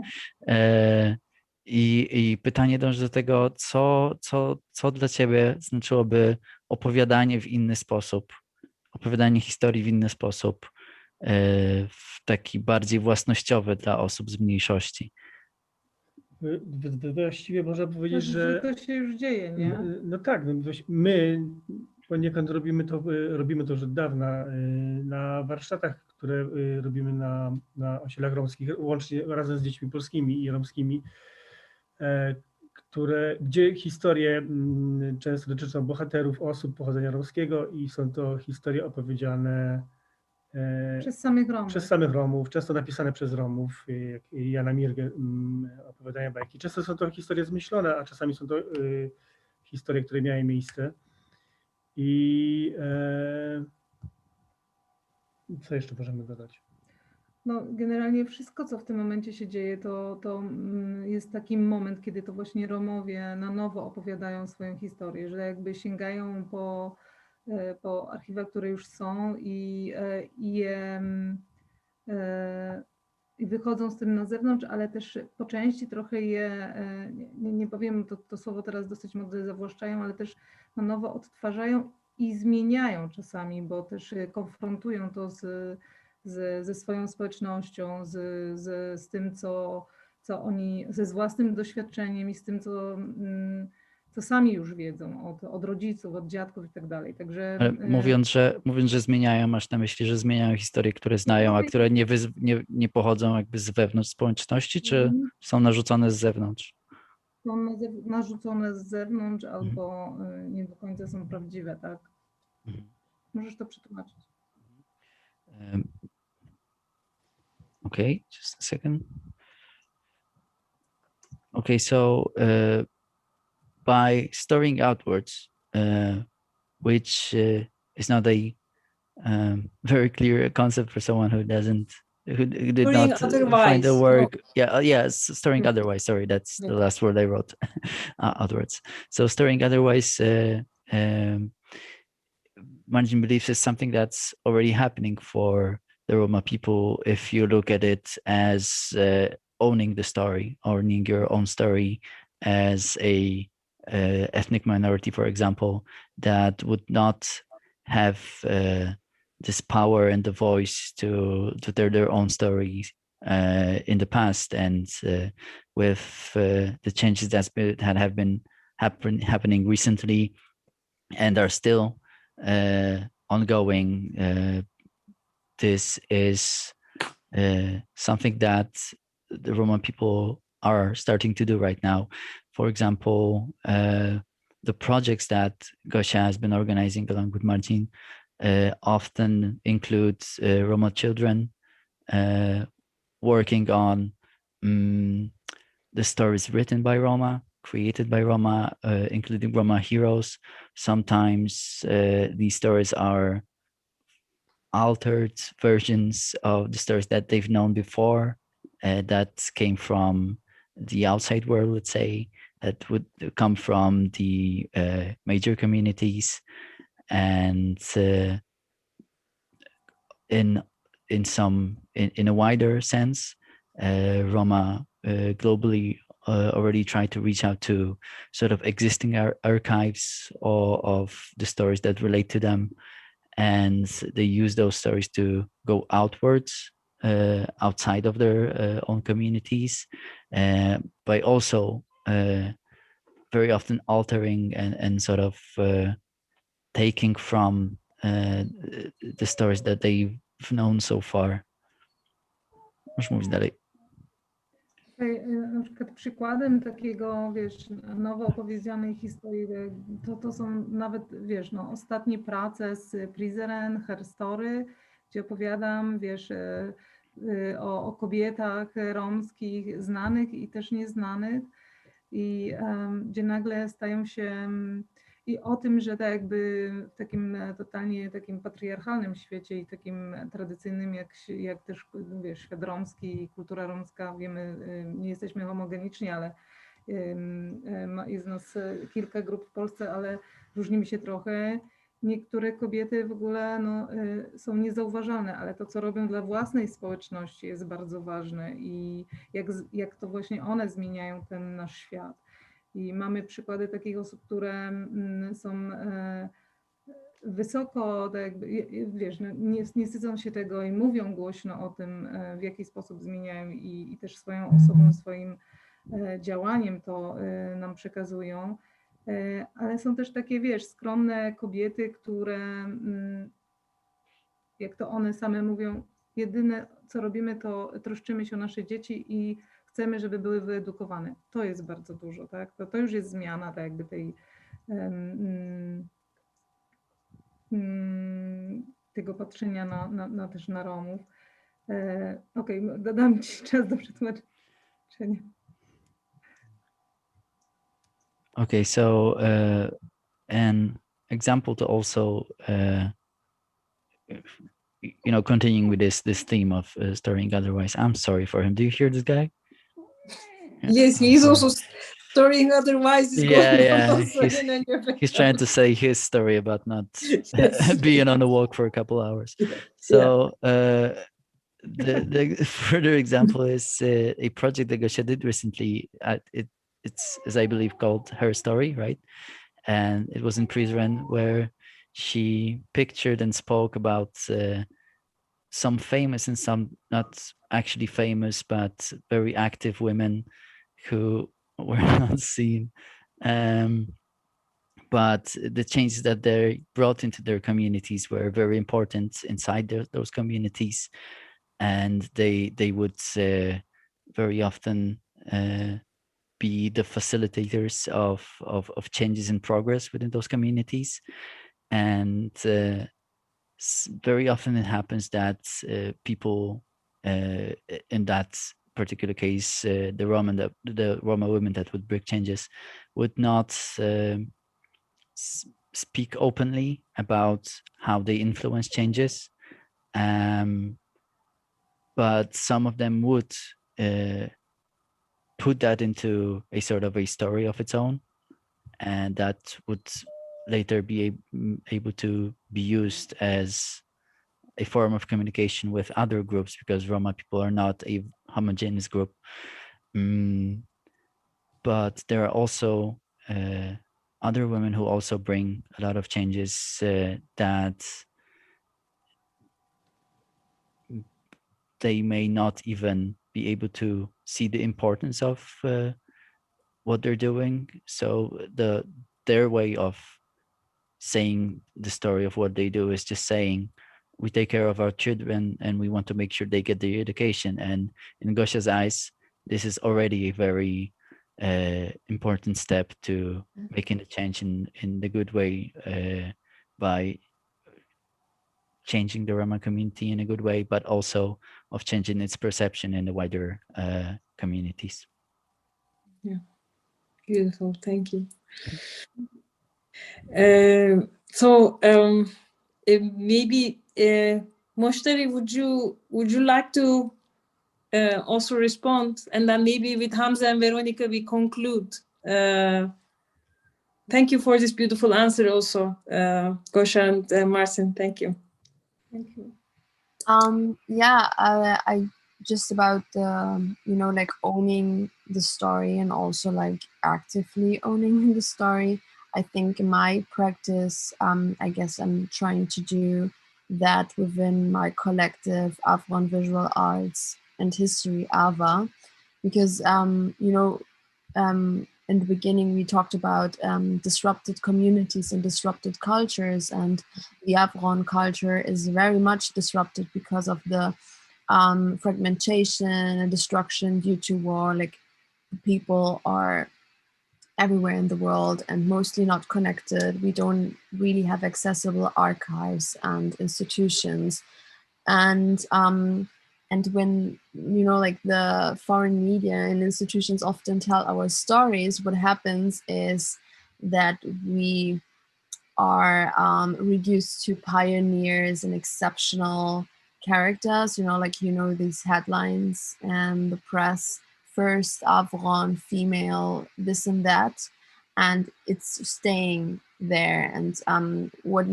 I pytanie dąży do tego, co dla ciebie znaczyłoby opowiadanie w inny sposób, opowiadanie historii w inny sposób, w taki bardziej własnościowy dla osób z mniejszości. Właściwie można powiedzieć, że to się już dzieje, nie? No tak, my poniekąd robimy to już od dawna na warsztatach, które robimy na osiedlach romskich, łącznie razem z dziećmi polskimi i romskimi, gdzie historie często dotyczą bohaterów, osób pochodzenia romskiego i są to historie opowiedziane przez samych Romów, często napisane przez Romów, jak Jana Mirgę, opowiadają bajki. Często są to historie zmyślone, a czasami są to historie, które miały miejsce. I co jeszcze możemy dodać? No, generalnie wszystko, co w tym momencie się dzieje, to jest taki moment, kiedy to właśnie Romowie na nowo opowiadają swoją historię, że jakby sięgają po archiwa, które już są i wychodzą z tym na zewnątrz, ale też po części trochę je, nie powiem, to słowo teraz dosyć mocno zawłaszczają, ale też na nowo odtwarzają i zmieniają czasami, bo też konfrontują to ze swoją społecznością, z tym, co oni, ze własnym doświadczeniem i z tym, co sami już wiedzą od rodziców, od dziadków i tak dalej. Także mówiąc, że zmieniają, masz na myśli, że zmieniają historie, które znają, a które nie pochodzą jakby z wewnątrz społeczności, czy są narzucone z zewnątrz? Są narzucone z zewnątrz albo nie do końca są prawdziwe, tak? Możesz to przetłumaczyć. Okay, just a second. Okay, so by storing outwards, which is not a very clear concept for someone who did Storing not otherwise. find the work. Storing otherwise. Sorry, that's the last word I wrote. Outwards. So storing otherwise, Marcin believes is something that's already happening for the Roma people. If you look at it as owning the story, owning your own story as a ethnic minority, for example, that would not have this power and the voice to tell their own stories in the past, and with the changes that have been happening recently and are still ongoing, this is something that the Roma people are starting to do right now. For example, the projects that Gosia has been organizing along with Marcin often include Roma children working on the stories written by Roma, created by Roma, including Roma heroes. Sometimes these stories are altered versions of the stories that they've known before, that came from the outside world, let's say, that would come from the major communities, and in a wider sense, Roma globally already try to reach out to sort of existing archives of the stories that relate to them, and they use those stories to go outwards, outside of their own communities, by also very often altering and sort of taking from the stories that they've known so far. Możesz mówić dalej. Na przykład przykładem takiego, wiesz, nowo opowiedzianej historii, to są nawet, wiesz, no, ostatnie prace z Prizren, Herstory, gdzie opowiadam, wiesz, o kobietach romskich, znanych i też nieznanych, i gdzie nagle stają się, i o tym, że tak jakby w takim totalnie takim patriarchalnym świecie i takim tradycyjnym, jak też, wiesz, świat romski i kultura romska, wiemy, nie jesteśmy homogeniczni, ale jest nas kilka grup w Polsce, ale różnimy się trochę, niektóre kobiety w ogóle są niezauważalne, ale to, co robią dla własnej społeczności, jest bardzo ważne i jak to właśnie one zmieniają ten nasz świat. I mamy przykłady takich osób, które są wysoko, tak jakby, wiesz, nie wstydzą się tego i mówią głośno o tym, w jaki sposób zmieniają i też swoją osobą, swoim działaniem to nam przekazują. Ale są też takie, wiesz, skromne kobiety, które, jak to one same mówią, jedyne co robimy, to troszczymy się o nasze dzieci i chcemy, żeby były wyedukowane. To jest bardzo dużo, tak? To już jest zmiana tak jakby tej tego patrzenia też na Romów. Okej, dodam Ci czas do przetłumaczenia. Okay, so an example to also, continuing with this theme of storying otherwise. I'm sorry for him. Do you hear this guy? Yes, he is also storying otherwise. Yeah. He's trying to say his story about not being on a walk for a couple hours. So the further example is a project that Gosia did recently. It's, as I believe, called Her Story, right? And it was in Prizren, where she pictured and spoke about some famous and some not actually famous, but very active women who were not seen. But the changes that they brought into their communities were very important inside those communities. And they would very often be the facilitators of changes in progress within those communities. And very often it happens that people in that particular case, the Roma women that would bring changes would not speak openly about how they influence changes. But some of them would put that into a sort of a story of its own, and that would later be able to be used as a form of communication with other groups, because Roma people are not a homogeneous group. But there are also other women who also bring a lot of changes that they may not even be able to see the importance of what they're doing. So their way of saying the story of what they do is just saying, we take care of our children and we want to make sure they get their education. And in Gosia's eyes, this is already a very important step to making a change in the good way, by changing the Roma community in a good way, but also of changing its perception in the wider communities. Yeah, beautiful. Thank you. Maybe Moshtari, would you like to also respond, and then maybe with Hamza and Veronica we conclude. Thank you for this beautiful answer also, Gosia and Marcin. Thank you. Thank you. I just about like owning the story and also like actively owning the story. I think in my practice, I guess I'm trying to do that within my collective Afghan Visual Arts and History, AVA, because in the beginning we talked about disrupted communities and disrupted cultures, and the Afghan culture is very much disrupted because of the fragmentation and destruction due to war. Like, people are everywhere in the world and mostly not connected. We don't really have accessible archives and institutions, and when like the foreign media and institutions often tell our stories, what happens is that we are reduced to pioneers and exceptional characters, these headlines and the press, first Afghan female, this and that. and it's staying there. And what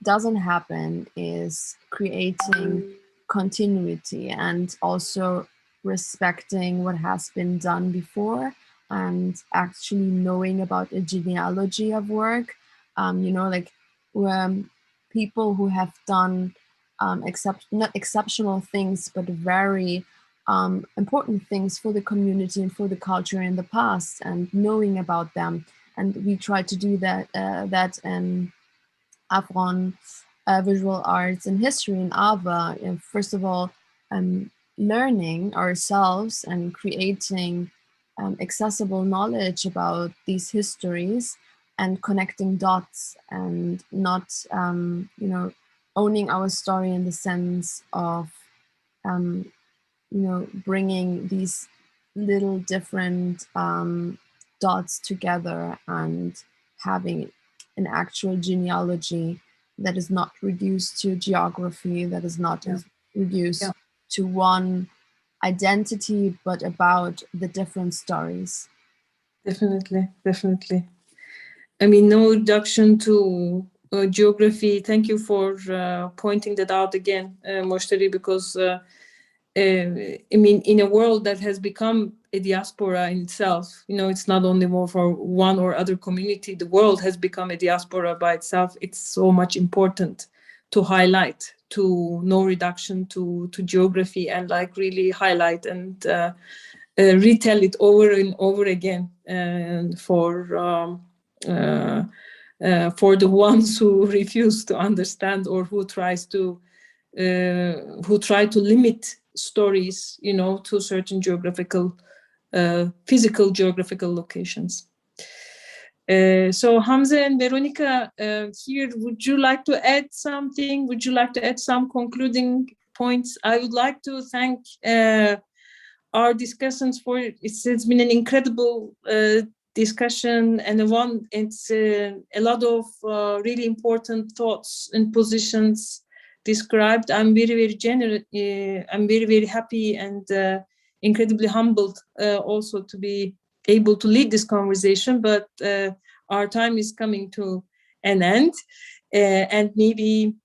doesn't happen is creating continuity and also respecting what has been done before, and actually knowing about a genealogy of work. You know, like people who have done not exceptional things, but very important things for the community and for the culture in the past, and knowing about them. And we try to do that in Afron visual arts and history in Ava. And first of all, learning ourselves and creating accessible knowledge about these histories and connecting dots, and not you know, owning our story in the sense of you know, bringing these little different dots together and having an actual genealogy that is not reduced to geography, that is not reduced to one identity, but about the different stories. Definitely, definitely. I mean, no reduction to geography. Thank you for pointing that out again, Moshtari, because I mean, in a world that has become a diaspora in itself, you know, it's not only more for one or other community, the world has become a diaspora by itself. It's so much important to highlight, to no reduction to geography, and like really highlight and retell it over and over again, and for the ones who refuse to understand, or who try to limit stories, you know, to certain geographical, physical geographical locations. So Hamza and Veronica, here, would you like to add something? Would you like to add some concluding points? I would like to thank our discussants for it. It's been an incredible discussion, and it's a lot of really important thoughts and positions described. I'm very very happy and incredibly humbled also to be able to lead this conversation, but our time is coming to an end, and maybe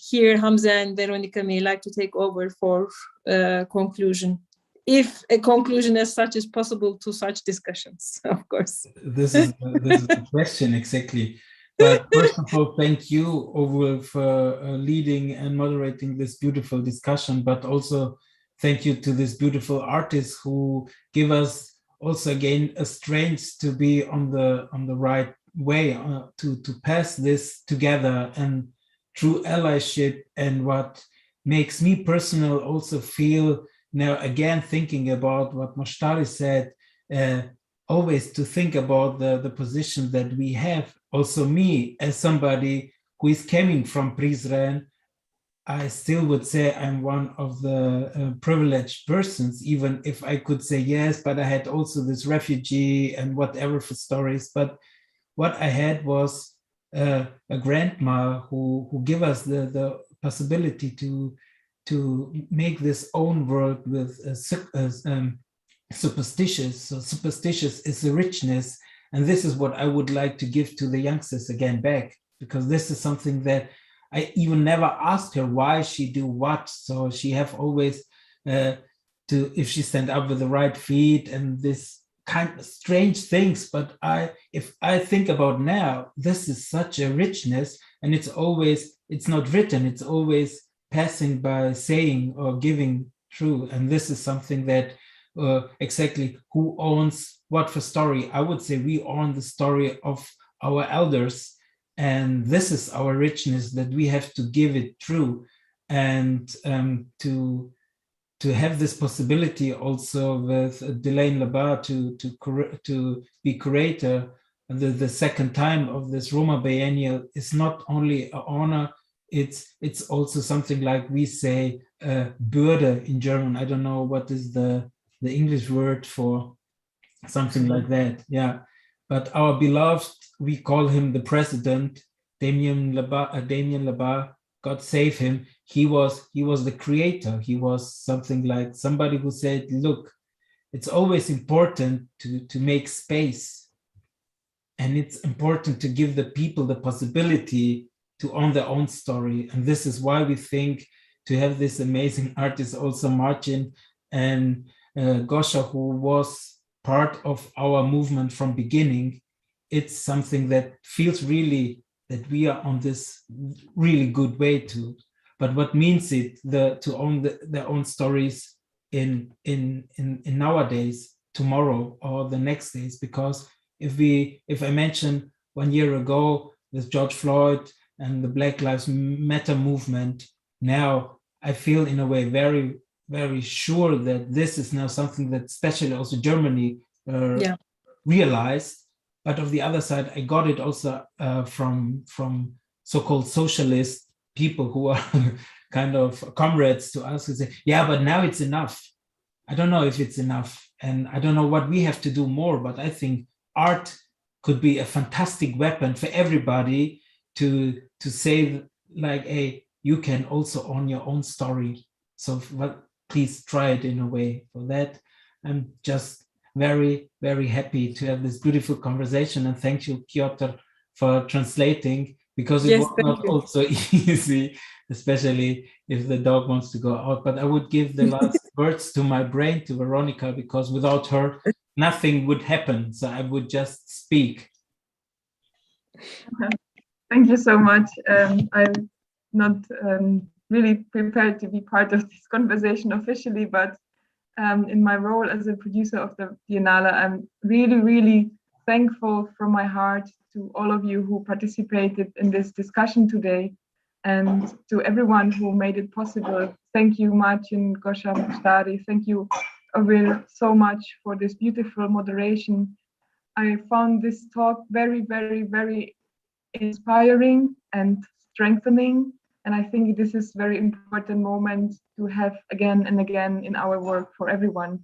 here Hamza and Veronica may like to take over for conclusion, if a conclusion as such is possible to such discussions, of course. This is the question, exactly. But first of all, thank you, Övül, for leading and moderating this beautiful discussion, but also thank you to these beautiful artists who give us also again a strength to be on the right way, to pass this together, and true allyship. And what makes me personal also feel now, again, thinking about what Moshtari said, always to think about the position that we have. Also me, as somebody who is coming from Prizren, I still would say I'm one of the privileged persons, even if I could say yes, but I had also this refugee and whatever for stories. But what I had was a grandma who gave us the possibility to make this own world with superstitious. So superstitious is the richness, and this is what I would like to give to the youngsters again back, because this is something that I even never asked her why she do what. So she have always if she stand up with the right feet and this kind of strange things. But if I think about now, this is such a richness, and it's not written, it's always passing by saying or giving through. And this is something that exactly who owns what for story. I would say we own the story of our elders, and this is our richness that we have to give it through, and to have this possibility also with Delaine Labar to be curator. The second time of this Roma Biennial is not only an honor, it's also something like we say Bürde in German. I don't know what is the English word for something like that. Yeah, but our beloved, we call him the president, Damien Labar. God save him. He was the creator. He was something like somebody who said, look, it's always important to make space. and it's important to give the people the possibility to own their own story. And this is why we think to have this amazing artist, also Marcin and Gosia, who was part of our movement from beginning. It's something that feels really that we are on this really good way to. But what means it to own their own stories in nowadays, tomorrow, or the next days? Because if I mention 1 year ago with George Floyd and the Black Lives Matter movement, now I feel in a way very, very sure that this is now something that especially also Germany realized. But on the other side, I got it also from so-called socialist people who are kind of comrades to us, who say, yeah, but now it's enough. I don't know if it's enough. And I don't know what we have to do more, but I think art could be a fantastic weapon for everybody to say like, hey, you can also own your own story. So please try it in a way. For that, I'm just very, very happy to have this beautiful conversation. And thank you, Piotr, for translating, because it was not also easy, especially if the dog wants to go out. But I would give the last words to my brain, to Veronica, because without her, nothing would happen. So I would just speak. Thank you so much. I'm not really prepared to be part of this conversation officially, but in my role as a producer of the Biennale, I'm really, really thankful from my heart to all of you who participated in this discussion today, and to everyone who made it possible. Thank you, Marcin, Gosia, Moshtari. Thank you, Övül, so much for this beautiful moderation. I found this talk very, very, very inspiring and strengthening. And I think this is a very important moment to have again and again in our work for everyone.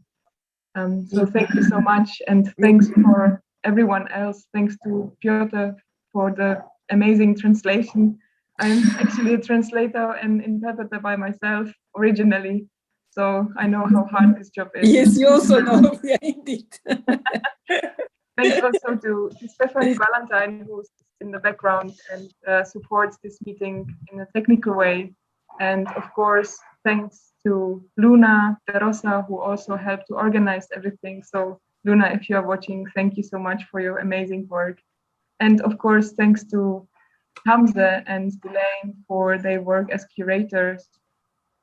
So thank you so much. And thanks for everyone else. Thanks to Piotr for the amazing translation. I'm actually a translator and interpreter by myself originally. So I know how hard this job is. Yes, you also know. Yeah, indeed. Thanks also to Stephanie Valentine, who's in the background and supports this meeting in a technical way. And of course, thanks to Luna De Rosa, who also helped to organize everything. So Luna, if you are watching, thank you so much for your amazing work. And of course, thanks to Hamza and Elaine for their work as curators.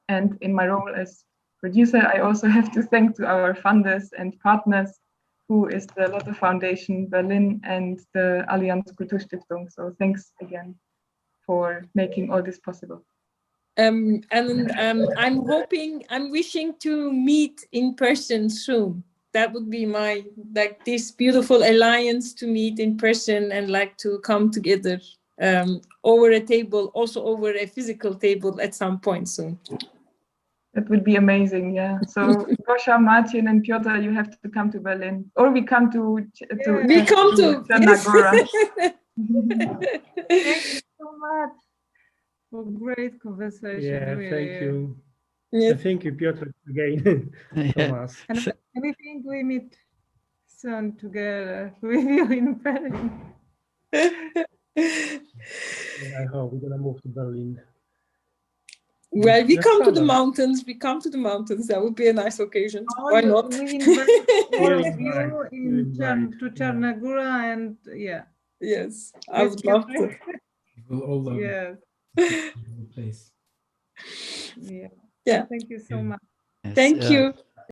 And in my role as producer, I also have to thank to our funders and partners, who is the Lotte Foundation Berlin and the Allianz Kulturstiftung. So thanks again for making all this possible. I'm wishing to meet in person soon. That would be my, like, this beautiful alliance to meet in person and like to come together over a table, also over a physical table at some point soon. That would be amazing, yeah. So Gosia, Marcin, and Piotr, you have to come to Berlin, or we come to Czarnogora. Thank you so much for great conversation. Yeah, really. thank you. Yeah. Thank you, Piotr, again. Thomas. And we think we meet soon together with you in Berlin. I hope we're gonna move to Berlin. Well, we Next come to summer. the mountains. We come to the mountains. That would be a nice occasion. Oh, Why not? We invite all of You're you right. to Czarnogora, and yeah. Yes, I would love to. We'll all love Yes. the place. Yeah. Yeah. Thank you so much. Yes, Thank you.